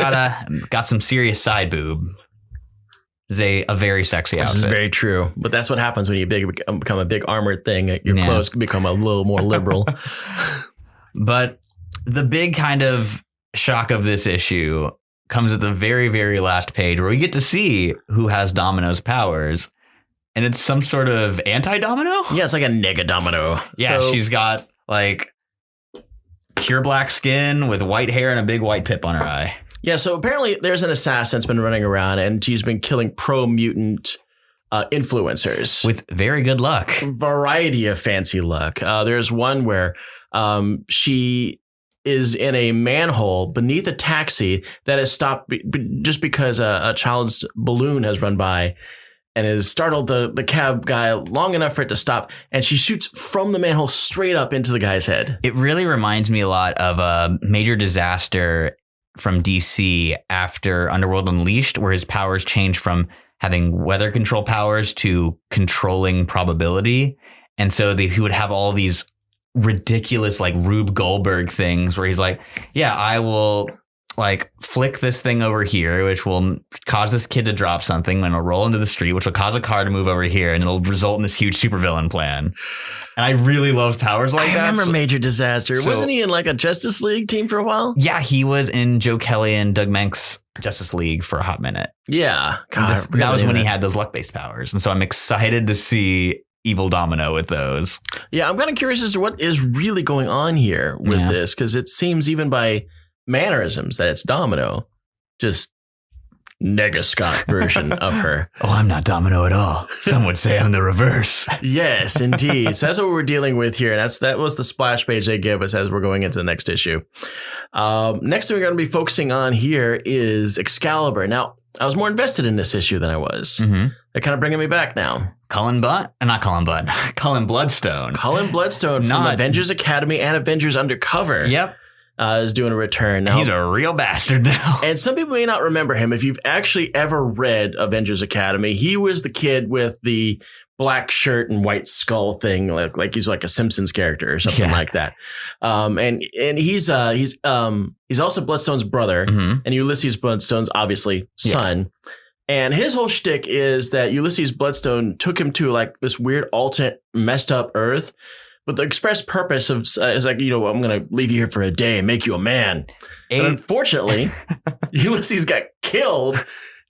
got some serious side boob. It's a very sexy outfit. This is very true. But that's what happens when you become a big armored thing. Your clothes can become a little more liberal. But the big kind of shock of this issue comes at the very, very last page where we get to see who has Domino's powers. And it's some sort of anti-Domino? Yeah, it's like a nega-Domino. Yeah, so, she's got like pure black skin with white hair and a big white pip on her eye. Yeah, so apparently there's an assassin that's been running around and she's been killing pro-mutant influencers. With very good luck. Variety of fancy luck. There's one where she is in a manhole beneath a taxi that is stopped just because a child's balloon has run by and has startled the cab guy long enough for it to stop. And she shoots from the manhole straight up into the guy's head. It really reminds me a lot of a major disaster from DC after Underworld Unleashed, where his powers changed from having weather control powers to controlling probability. And so he would have all these ridiculous like Rube Goldberg things where he's like, yeah, I will like flick this thing over here, which will cause this kid to drop something and it'll roll into the street, which will cause a car to move over here and it'll result in this huge supervillain plan. And I really love powers like that. I remember Major Disaster. Wasn't he in like a Justice League team for a while? Yeah, he was in Joe Kelly and Doug Menk's Justice League for a hot minute. Yeah. God, that was when he had those luck-based powers. And so I'm excited to see Evil Domino with those. Yeah, I'm kind of curious as to what is really going on here with this, because it seems even by mannerisms that it's Domino, just Nega Scott version of her. Oh, I'm not Domino at all. Some would say I'm the reverse. Yes, indeed. So that's what we're dealing with here. And that was the splash page they give us as we're going into the next issue. Next thing we're going to be focusing on here is Excalibur. Now, I was more invested in this issue than I was. Mm-hmm. They're kind of bringing me back now. Cullen Bloodstone. Cullen Bloodstone from Avengers Academy and Avengers Undercover. Yep. Is doing a return. Now, he's a real bastard now. And some people may not remember him. If you've actually ever read Avengers Academy, he was the kid with the black shirt and white skull thing, like he's like a Simpsons character or something like that. And he's also Bloodstone's brother, and Ulysses Bloodstone's obviously son. Yeah. And his whole shtick is that Ulysses Bloodstone took him to like this weird alternate messed up Earth. But the express purpose of is like, I'm going to leave you here for a day and make you a man. And unfortunately, Ulysses got killed.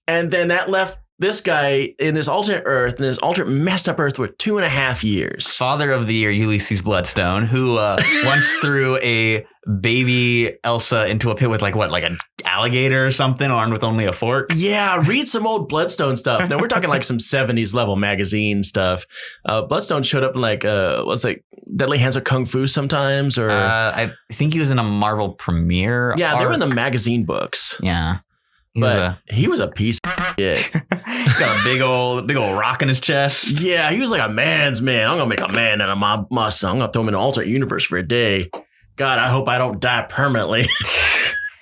And then that left this guy in this alternate Earth, in this alternate messed up Earth with 2.5 years. Father of the Year, Ulysses Bloodstone, who once threw a baby Elsa into a pit with like an alligator or something armed with only a fork. Yeah, read some old Bloodstone stuff. Now we're talking like some 70s level magazine stuff. Bloodstone showed up in like Deadly Hands of Kung Fu sometimes, or I think he was in a Marvel premiere. Yeah, they were in the magazine books. Yeah. He was a piece of shit. He's got a big old rock in his chest. Yeah, he was like a man's man. I'm gonna make a man out of my son. I'm gonna throw him in an alternate universe for a day. God, I hope I don't die permanently.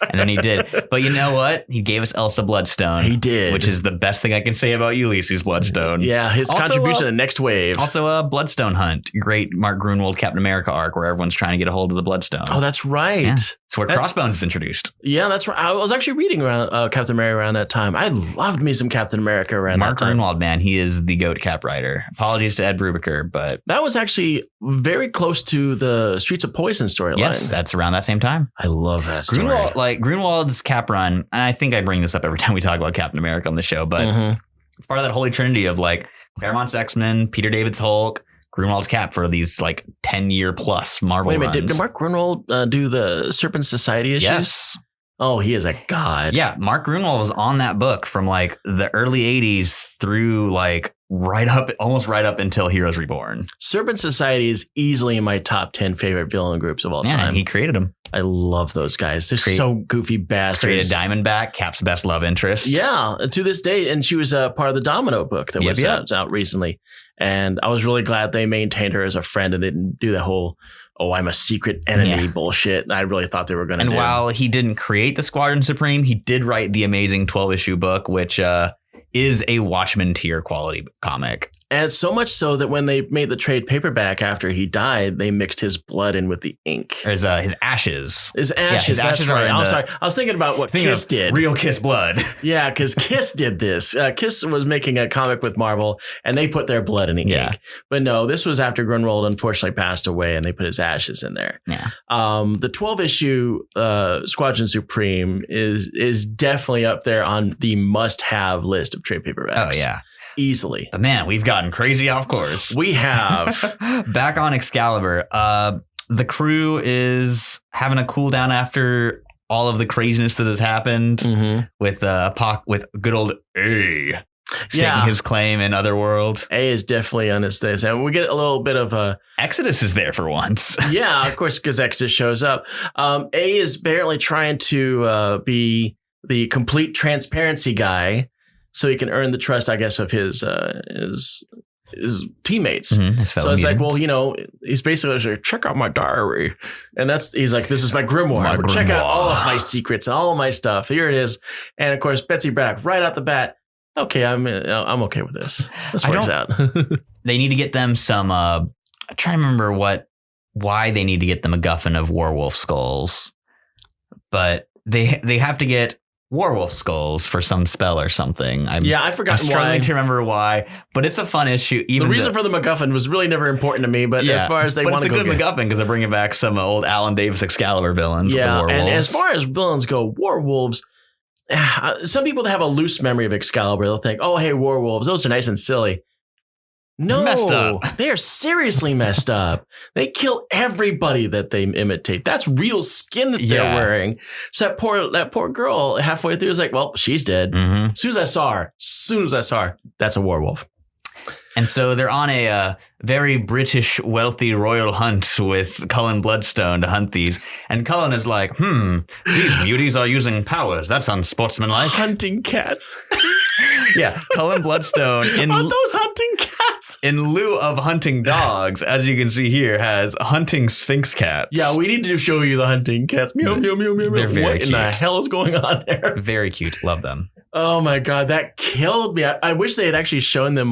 And then he did. But you know what? He gave us Elsa Bloodstone. He did. Which is the best thing I can say about Ulysses Bloodstone. Yeah, his contribution to the next wave. Also a Bloodstone Hunt. Great Mark Gruenwald Captain America arc where everyone's trying to get a hold of the Bloodstone. Oh, that's right. Yeah. It's where Crossbones is introduced. Yeah, that's right. I was actually reading around Captain America around that time. I loved me some Captain America around that time. Mark Gruenwald, man, he is the GOAT Cap writer. Apologies to Ed Brubaker, but... That was actually very close to the Streets of Poison storyline. Yes, that's around that same time. I love that story. Gruenwald's Cap run, and I think I bring this up every time we talk about Captain America on the show, but it's part of that holy trinity of like Claremont's X-Men, Peter David's Hulk, Gruenwald's Cap for these like 10-year plus Marvel runs. Wait a minute, did Mark Gruenwald do the Serpent Society issues? Yes. Oh, he is a god. Yeah, Mark Gruenwald was on that book from like the early 80s through like almost right up until Heroes Reborn. Serpent Society is easily in my top 10 favorite villain groups of all time. And he created them. I love those guys. They're so goofy bastards. Created Diamondback, Cap's best love interest. Yeah, to this day. And she was part of the Domino book that was out recently. And I was really glad they maintained her as a friend and didn't do the whole, I'm a secret enemy bullshit. And I really thought they were going to do. And while he didn't create the Squadron Supreme, he did write the amazing 12-issue book, which is a Watchmen tier quality comic. And so much so that when they made the trade paperback after he died, they mixed his blood in with the ink. There's his ashes. His ashes. Yeah, his ashes are right. I'm sorry. I was thinking about what Kiss did. Real Kiss blood. Yeah, because Kiss did this. Kiss was making a comic with Marvel, and they put their blood in the ink. But no, this was after Grunwald unfortunately passed away, and they put his ashes in there. Yeah. The 12-issue Squadron Supreme is definitely up there on the must-have list of trade paperbacks. Oh, yeah. Easily. But man, we've gotten crazy off course. We have. Back on Excalibur, the crew is having a cool down after all of the craziness that has happened with good old A staking his claim in Otherworld. A is definitely on his days. And we get a little bit of a... Exodus is there for once. Yeah, of course, because Exodus shows up. A is apparently trying to be the complete transparency guy, so he can earn the trust, I guess, of his teammates. His fellow so it's mutants. like, well, he's basically like, check out my diary. And he's like, this is my grimoire. Check out all of my secrets and all of my stuff. Here it is. And of course, Betsy Braddock, right out the bat, okay, I'm okay with this. This works out. They need to get them some, I'm trying to remember why they need to get the MacGuffin of werewolf skulls. But they have to get werewolf skulls for some spell or something. I forgot. I'm struggling to remember why, but it's a fun issue. Even the reason for the MacGuffin was really never important to me, but as far as they want to go, it's a good MacGuffin because they're bringing back some old Alan Davis Excalibur villains. Yeah, the and as far as villains go, werewolves. Some people that have a loose memory of Excalibur, they'll think, "Oh, hey, werewolves, those are nice and silly." No, messed up. They are seriously messed up. They kill everybody that they imitate. That's real skin that they're wearing. So that poor girl halfway through is like, well, she's dead. As soon as I saw her, that's a werewolf. And so they're on a very British wealthy royal hunt with Cullen Bloodstone to hunt these. And Cullen is like, these muties are using powers. That's unsportsmanlike. Hunting cats. Yeah, Cullen Bloodstone Are those hunting cats? In lieu of hunting dogs, as you can see here, has hunting sphinx cats. Yeah, we need to show you the hunting cats. Meow, meow, meow, meow, meow. They're very What cute. in the hell is going on there? Very cute. Love them. Oh my God, that killed me. I wish they had actually shown them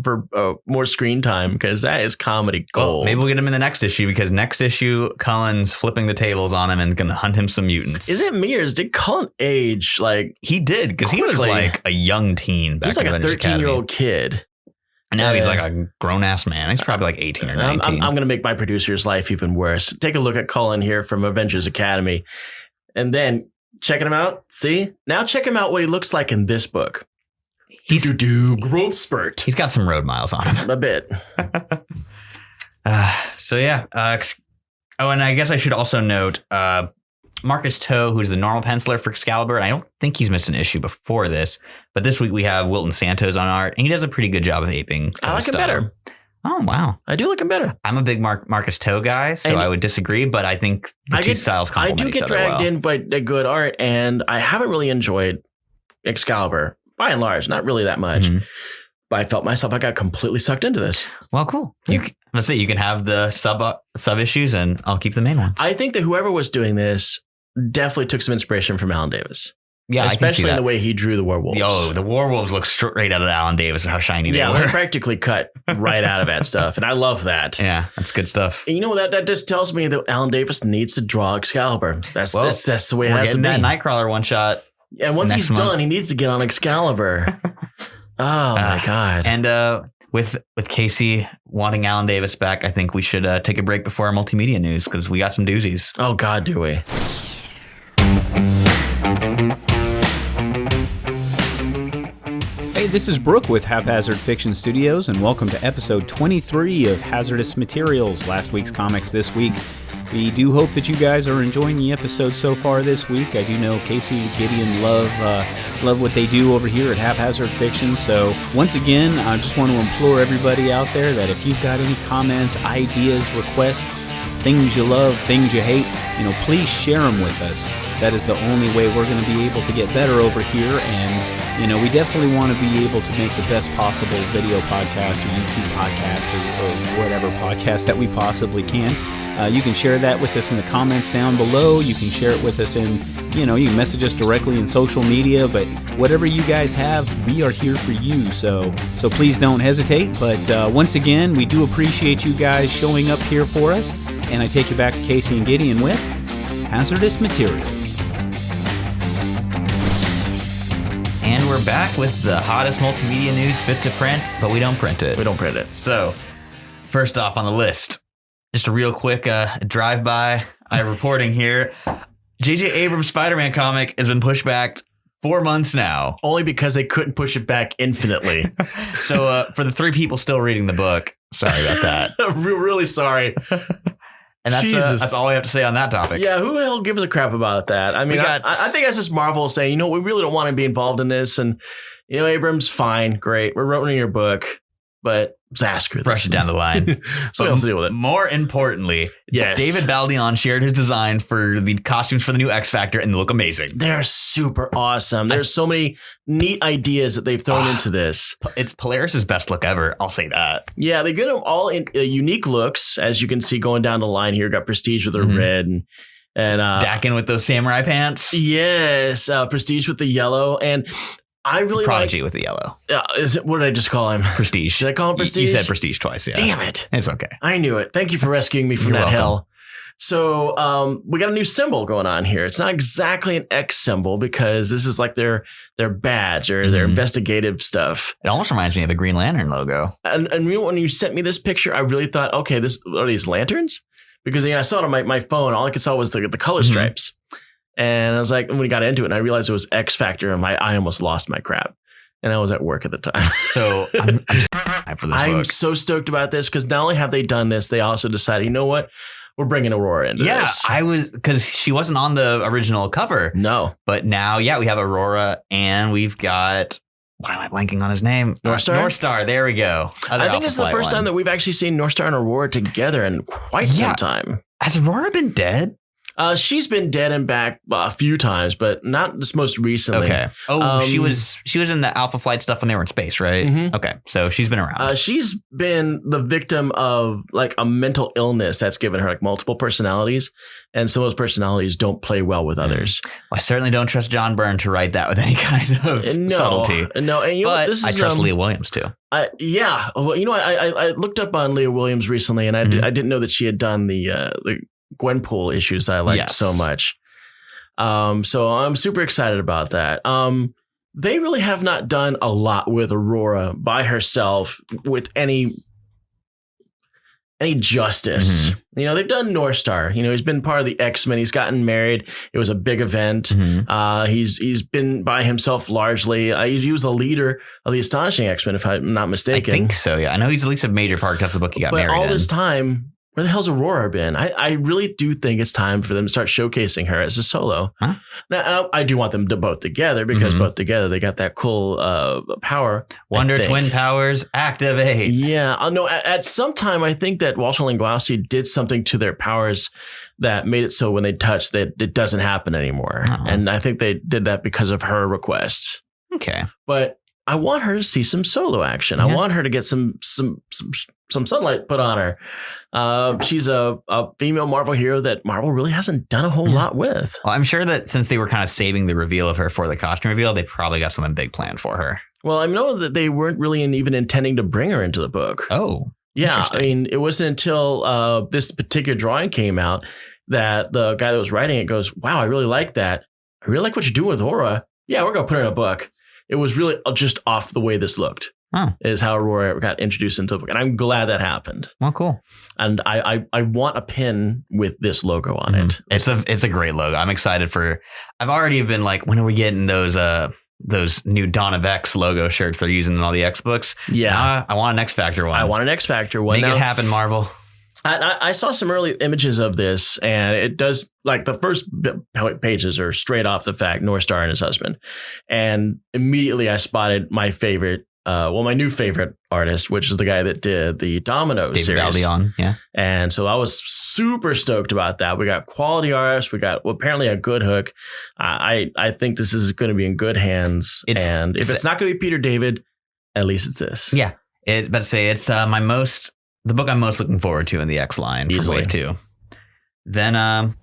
for more screen time because that is comedy gold. Well, maybe we'll get him in the next issue because next issue, Cullen's flipping the tables on him and going to hunt him some mutants. Is it me or did Cullen age like he did because he was like a young teen back He's like in a 13-year-old kid. And now he's like a grown-ass man. He's probably like 18 or 19. I'm going to make my producer's life even worse. Take a look at Cullen here from Avengers Academy. And then checking him out. See? Now check him out what he looks like in this book. He's growth spurt. He's got some road miles on him. A bit. So yeah. And I guess I should also note Marcus Toe, who's the normal penciler for Excalibur. And I don't think he's missed an issue before this. But this week we have Wilton Santos on art. And he does a pretty good job of aping. I like him better. Oh, wow. I do like him better. I'm a big Marcus Toe guy, so I would disagree. But I think the two styles complement each other well. I do get dragged in by a good art. And I haven't really enjoyed Excalibur. By and large, not really that much. But I felt myself, I got completely sucked into this. Well, cool. Let's say you can have the sub issues and I'll keep the main ones. I think that whoever was doing this definitely took some inspiration from Alan Davis. Yeah, especially in the way he drew the werewolves. Oh, the werewolves look straight out of Alan Davis and how shiny they were. Yeah, they're practically cut right out of that stuff. And I love that. Yeah, that's good stuff. And you know what? That just tells me that Alan Davis needs to draw Excalibur. That's the way it has to be. That Nightcrawler one shot. And once he's done, he needs to get on Excalibur. Oh my God. And with Casey wanting Alan Davis back, I think we should take a break before our multimedia news because we got some doozies. Oh God, do we? Hey, this is Brooke with Haphazard Fiction Studios, and welcome to episode 23 of Hazardous Materials, last week's comics this week. We do hope that you guys are enjoying the episode so far this week. I do know Casey and Gideon love what they do over here at Haphazard Fiction. So once again, I just want to implore everybody out there that if you've got any comments, ideas, requests, things you love, things you hate, please share them with us. That is the only way we're going to be able to get better over here. And, we definitely want to be able to make the best possible video podcast or YouTube podcast or whatever podcast that we possibly can. You can share that with us in the comments down below. You can share it with us in, you can message us directly in social media, but whatever you guys have, we are here for you. So please don't hesitate. But once again, we do appreciate you guys showing up here for us. And I take you back to Casey and Gideon with Hazardous Materials. And we're back with the hottest multimedia news fit to print, but we don't print it. We don't print it. So, first off on the list, just a real quick drive-by reporting here. J.J. Abrams' Spiderman comic has been pushed back 4 months now. Only because they couldn't push it back infinitely. So, for the 3 people still reading the book, sorry about that. Really sorry. And that's all I have to say on that topic. Yeah, who the hell gives a crap about that? I mean, I think that's just Marvel saying, we really don't want to be involved in this. And, Abrams, fine, great. We're writing your book, but Zasker. Brush it down the line. So else to deal with it. More importantly, yes, David Baldeón shared his design for the costumes for the new X Factor, and they look amazing. They're super awesome. There's so many neat ideas that they've thrown into this. It's Polaris' best look ever. I'll say that. Yeah, they get them all in unique looks, as you can see going down the line here. Got Prestige with the red and Dakin with those samurai pants. Yes, Prestige with the yellow, and I really Prodigy with the yellow. What did I just call him? Prestige. Did I call him Prestige? You said Prestige twice, yeah. Damn it. It's okay. I knew it. Thank you for rescuing me from that hell. So we got a new symbol going on here. It's not exactly an X symbol because this is like their badge or their investigative stuff. It almost reminds me of the Green Lantern logo. And when you sent me this picture, I really thought, okay, are these lanterns? Because I saw it on my phone. All I could saw was the color stripes. And I was like, when we got into it, and I realized it was X Factor, and I almost lost my crap. And I was at work at the time. So I'm so stoked about this because not only have they done this, they also decided, you know what? We're bringing Aurora into this. Yeah, because she wasn't on the original cover. No. But now, we have Aurora, and we've got, why am I blanking on his name? Northstar, there we go. I think it's the first time that we've actually seen Northstar and Aurora together in quite some time. Has Aurora been dead? She's been dead and back a few times, but not this most recently. Okay. Oh, she was in the Alpha Flight stuff when they were in space, right? Mm-hmm. Okay. So she's been around. She's been the victim of like a mental illness that's given her like multiple personalities, and some of those personalities don't play well with others. Well, I certainly don't trust John Byrne to write that with any kind of subtlety. No, and I trust Leah Williams too. Yeah. Well, I looked up on Leah Williams recently, and I didn't know that she had done the Gwenpool issues I liked so much. So I'm super excited about that. They really have not done a lot with Aurora by herself with any justice. They've done Northstar. He's been part of the X-Men. He's gotten married. It was a big event. He's been by himself largely. He was a leader of the Astonishing X-Men, if I'm not mistaken. I think so, yeah. I know he's at least a major part because the book he got married in. But all this time, where the hell's Aurora been? I really do think it's time for them to start showcasing her as a solo. Huh? Now, I do want them to both together because both together, they got that cool power. Wonder Twin powers activate. Yeah. No, at some time, I think that Walter Linglowski did something to their powers that made it so when they touch that it doesn't happen anymore. And I think they did that because of her request. Okay. But I want her to see some solo action. I want her to get some sunlight put on her. She's a female Marvel hero that Marvel really hasn't done a whole lot with. Well, I'm sure that since they were kind of saving the reveal of her for the costume reveal, they probably got something big planned for her. Well, I know that they weren't really even intending to bring her into the book. Oh, yeah. I mean, it wasn't until this particular drawing came out that the guy that was writing it goes, wow, I really like that. I really like what you're doing with Aurora. Yeah, we're going to put her in a book. It was really just off the way this looked. Is how Aurora got introduced into the book. And I'm glad that happened. Well, cool. And I want a pin with this logo on it. It's a great logo. I'm excited for. I've already been like, when are we getting those new Dawn of X logo shirts they're using in all the X books? Yeah. I want an X Factor one. I want an X Factor one. Make it happen, Marvel. I saw some early images of this, and it does, like, the first pages are straight off the fact North Star and his husband. And immediately I spotted my favorite, my new favorite artist, which is the guy that did the Domino series. David Aldeon, yeah. And so I was super stoked about that. We got quality artists. We got apparently a good hook. I think this is going to be in good hands. And if it's not going to be Peter David, at least it's this. Yeah. It's the book I'm most looking forward to in the X line from Wave 2. Then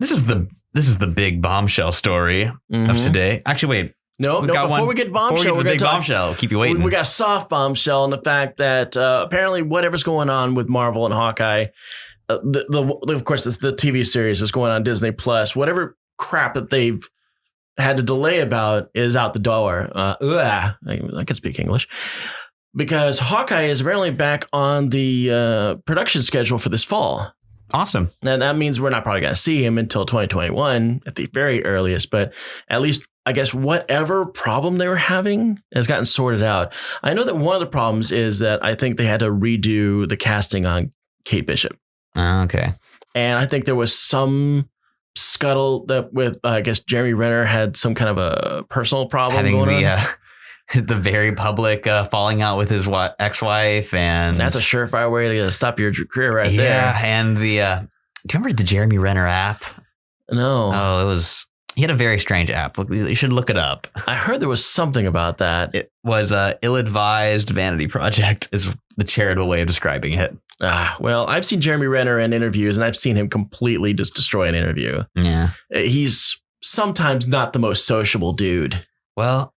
this is the big bombshell story of today. Actually, wait. No, before we get bombshell, we're going to bombshell. Keep you waiting. We got soft bombshell, and the fact that apparently whatever's going on with Marvel and Hawkeye, of course, the TV series is going on Disney Plus. Whatever crap that they've had to delay about is out the door. I can speak English. Because Hawkeye is apparently back on the production schedule for this fall. Awesome. And that means we're not probably going to see him until 2021 at the very earliest. But at least, I guess, whatever problem they were having has gotten sorted out. I know that one of the problems is that I think they had to redo the casting on Kate Bishop. Okay. And I think there was some scuttle that with, I guess, Jeremy Renner had some kind of a personal problem going on. The very public falling out with his ex-wife, and that's a surefire way to stop your career right there. Yeah, and do you remember the Jeremy Renner app? No. Oh, he had a very strange app. You should look it up. I heard there was something about that. It was a ill-advised vanity project is the charitable way of describing it. Well, I've seen Jeremy Renner in interviews, and I've seen him completely just destroy an interview. Yeah. He's sometimes not the most sociable dude. Well,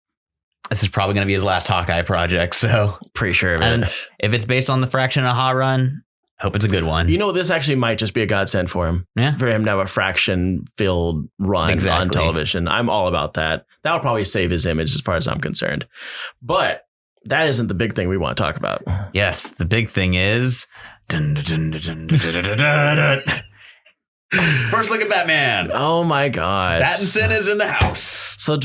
this is probably going to be his last Hawkeye project, so pretty sure of it. And if it's based on the Fraction Aha run, hope it's a good one. You know, this actually might just be a godsend for him. Yeah. For him to have a Fraction-filled run on television. I'm all about that. That'll probably save his image as far as I'm concerned. But that isn't the big thing we want to talk about. Yes, the big thing is... First look at Batman. Oh my God. Pattinson is in the house. So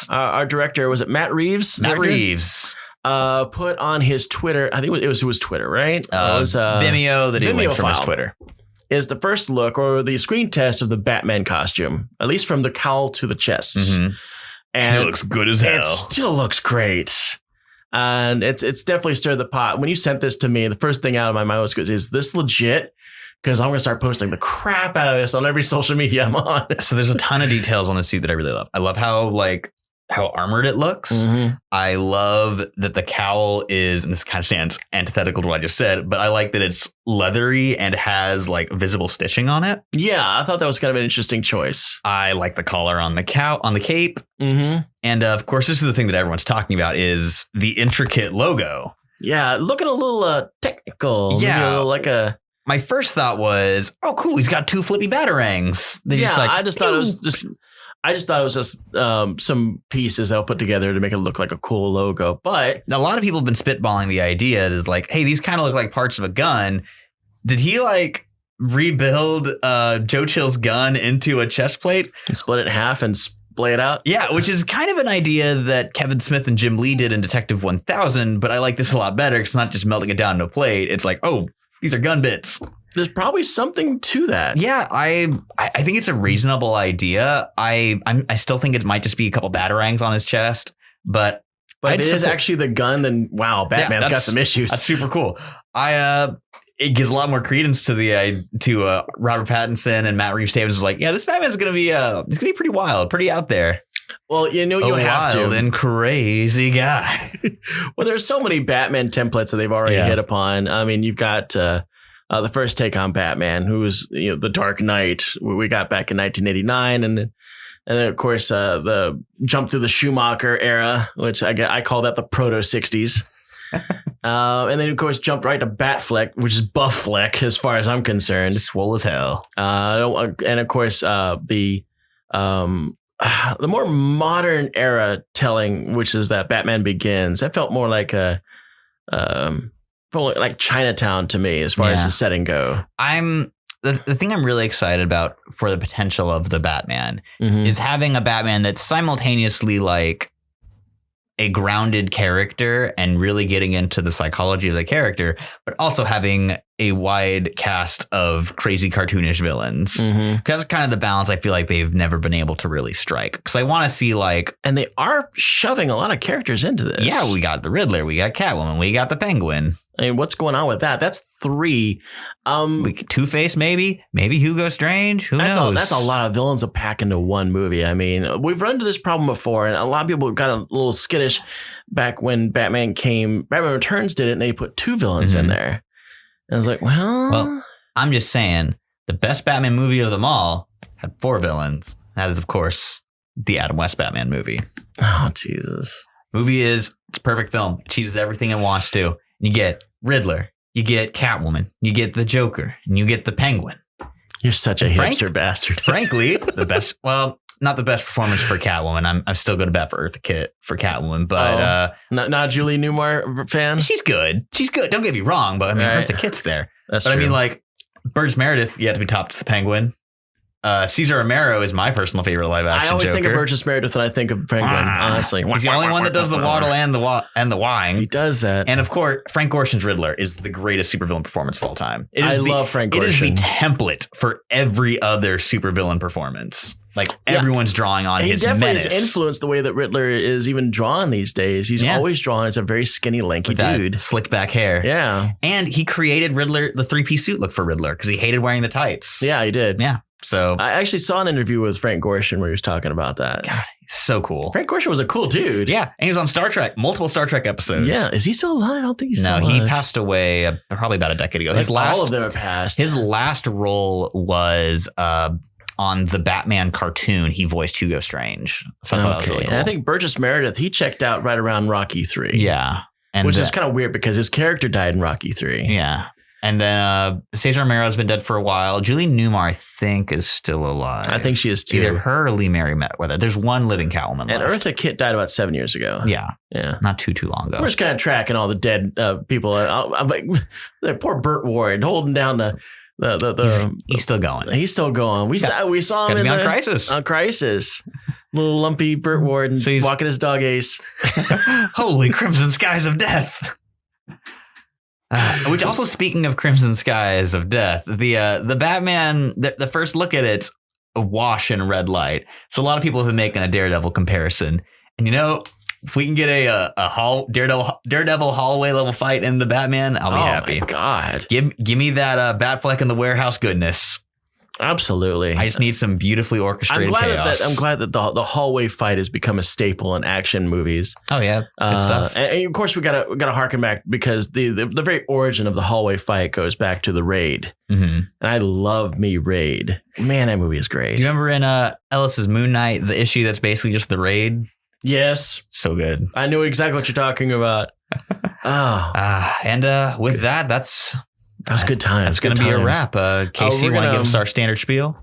our director, was it Matt Reeves? Matt Reeves. Put on his Twitter, I think it was Twitter, right? It was Vimeo that he linked from his Twitter. Is the first look or the screen test of the Batman costume, at least from the cowl to the chest. Mm-hmm. And it looks good as hell. It still looks great. And it's definitely stirred the pot. When you sent this to me, the first thing out of my mind was, is this legit? Because I'm going to start posting the crap out of this on every social media I'm on. So there's a ton of details on the suit that I really love. I love how armored it looks. Mm-hmm. I love that the cowl is, and this kind of stands antithetical to what I just said, but I like that it's leathery and has like visible stitching on it. Yeah, I thought that was kind of an interesting choice. I like the collar on the cape. Mm-hmm. And of course, this is the thing that everyone's talking about is the intricate logo. Yeah, looking a little technical. Yeah. Like a... My first thought was, oh, cool. He's got two flippy batarangs. I just thought it was just some pieces that were put together to make it look like a cool logo. But a lot of people have been spitballing the idea that is like, hey, these kind of look like parts of a gun. Did he like rebuild Joe Chill's gun into a chest plate and split it in half and splay it out? Yeah, which is kind of an idea that Kevin Smith and Jim Lee did in Detective 1000. But I like this a lot better because it's not just melting it down into a plate. It's like, oh, these are gun bits. There's probably something to that. Yeah, I think it's a reasonable idea. I still think it might just be a couple batarangs on his chest, but if it is actually the gun, then wow, Batman's got some issues. That's super cool. It gives a lot more credence to Robert Pattinson and Matt Reeves. Davis was like, yeah, this Batman's gonna be it's gonna be pretty wild, pretty out there. Well, you'll have to. Wild and crazy guy. Well, there's so many Batman templates that they've already hit upon. I mean, you've got the first take on Batman, who was the Dark Knight we got back in 1989, and then of course the jump through the Schumacher era, which I call that the proto 60s. And then of course jumped right to Batfleck, which is Buff Fleck as far as I'm concerned. Swole as hell. And of course the more modern era telling, which is that Batman Begins, that felt more like like Chinatown to me as far as the setting go. The thing I'm really excited about for the potential of the Batman is having a Batman that's simultaneously like a grounded character and really getting into the psychology of the character, but also having a wide cast of crazy cartoonish villains. Mm-hmm. That's kind of the balance I feel like they've never been able to really strike. Because I want to see like... And they are shoving a lot of characters into this. Yeah, we got the Riddler, we got Catwoman, we got the Penguin. I mean, what's going on with that? That's 3. Two-Face, maybe Hugo Strange. Who knows? That's a lot of villains to pack into one movie. I mean, we've run into this problem before, and a lot of people got a little skittish back when Batman Returns did it, and they put 2 villains in there. And I was like, well, I'm just saying, the best Batman movie of them all had 4 villains. That is, of course, the Adam West Batman movie. Oh, Jesus. It's a perfect film. It cheeses everything it wants to. You get Riddler, you get Catwoman, you get the Joker, and you get the Penguin. You're such a hipster bastard. Frankly, the best, well, not the best performance for Catwoman. I'm still going to bat for Eartha Kitt for Catwoman, but not Julie Newmar fan. She's good. Don't get me wrong, but I mean, right. Eartha Kitt's there. That's true. I mean, like Burgess Meredith, you have to be topped to the Penguin. Cesar Romero is my personal favorite live action. I always Joker. think of Burgess Meredith when I think of Penguin. Honestly, he's the only one that does the waddle and the whine. He does that, and of course, Frank Gorshin's Riddler is the greatest supervillain performance of all time. I love Frank Gorshin. It is the template for every other supervillain performance. Like everyone's drawing on his menace. He definitely has influenced the way that Riddler is even drawn these days. He's always drawn as a very skinny, lanky dude. Slicked back hair. Yeah. And he created Riddler, the 3-piece suit look for Riddler because he hated wearing the tights. Yeah, he did. Yeah. So I actually saw an interview with Frank Gorshin where he was talking about that. God, he's so cool. Frank Gorshin was a cool dude. Yeah. And he was on Star Trek, multiple Star Trek episodes. Yeah. Is he still alive? I don't think he's still alive. No, he passed away probably about a decade ago. All of them are passed. His last role was on the Batman cartoon. He voiced Hugo Strange. So I thought that was really cool. And I think Burgess Meredith, he checked out right around Rocky 3. Yeah. Which is kind of weird because his character died in Rocky 3. Yeah. And then Cesar Romero's been dead for a while. Julie Newmar, I think, is still alive. I think she is too. Either her or Lee Mary Merriweather. There's one living Catwoman and left. Eartha Kitt died about 7 years ago. Yeah. Not too long ago. We're just kind of tracking all the dead people. I'm like, poor Burt Ward holding down he's still going. He's still going. We saw him on Crisis. On Crisis. Little lumpy Burt Ward and walking his dog Ace. Holy Crimson Skies of Death. Which also, speaking of Crimson Skies of Death, the Batman, the first look at it's awash in red light. So a lot of people have been making a Daredevil comparison. And if we can get a Daredevil hallway level fight in the Batman, I'll be happy. Oh my God. Give me that Batfleck in the warehouse goodness. Absolutely. I just need some beautifully orchestrated chaos. I'm glad that the hallway fight has become a staple in action movies. Oh yeah, it's good stuff. And of course we gotta harken back because the very origin of the hallway fight goes back to the Raid. Mm-hmm. And I love me Raid. Man, that movie is great. Do you remember in Ellis's Moon Knight, the issue that's basically just the Raid? Yes. So good. I knew exactly what you're talking about. And with that was good times. That's going to be a wrap. Casey, want to give us our standard spiel?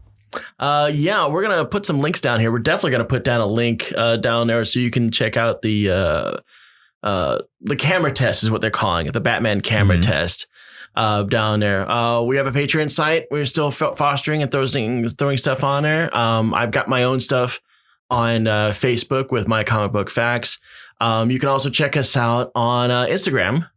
Yeah, we're going to put some links down here. We're definitely going to put down a link down there so you can check out the camera test is what they're calling it. The Batman camera test down there. We have a Patreon site. We're still fostering and throwing stuff on there. I've got my own stuff on Facebook with my comic book facts. You can also check us out on Instagram.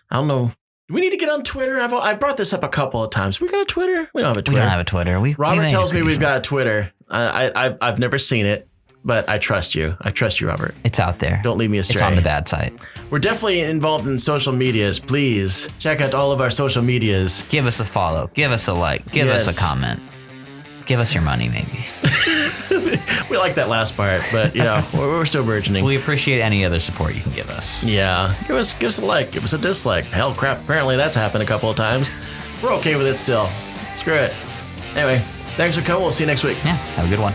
I don't know. Do we need to get on Twitter? I brought this up a couple of times. We got a Twitter? We don't have a Twitter. We don't have a Twitter. Robert tells me we've got a Twitter. I've never seen it, but I trust you. I trust you, Robert. It's out there. Don't leave me astray. It's on the bad side. We're definitely involved in social medias. Please check out all of our social medias. Give us a follow. Give us a like. Give us a comment. Give us your money, maybe. We like that last part, but we're still burgeoning. We appreciate any other support you can give us. Yeah, give us a like, give us a dislike. Hell, crap! Apparently that's happened a couple of times. We're okay with it still. Screw it. Anyway, thanks for coming. We'll see you next week. Yeah, have a good one.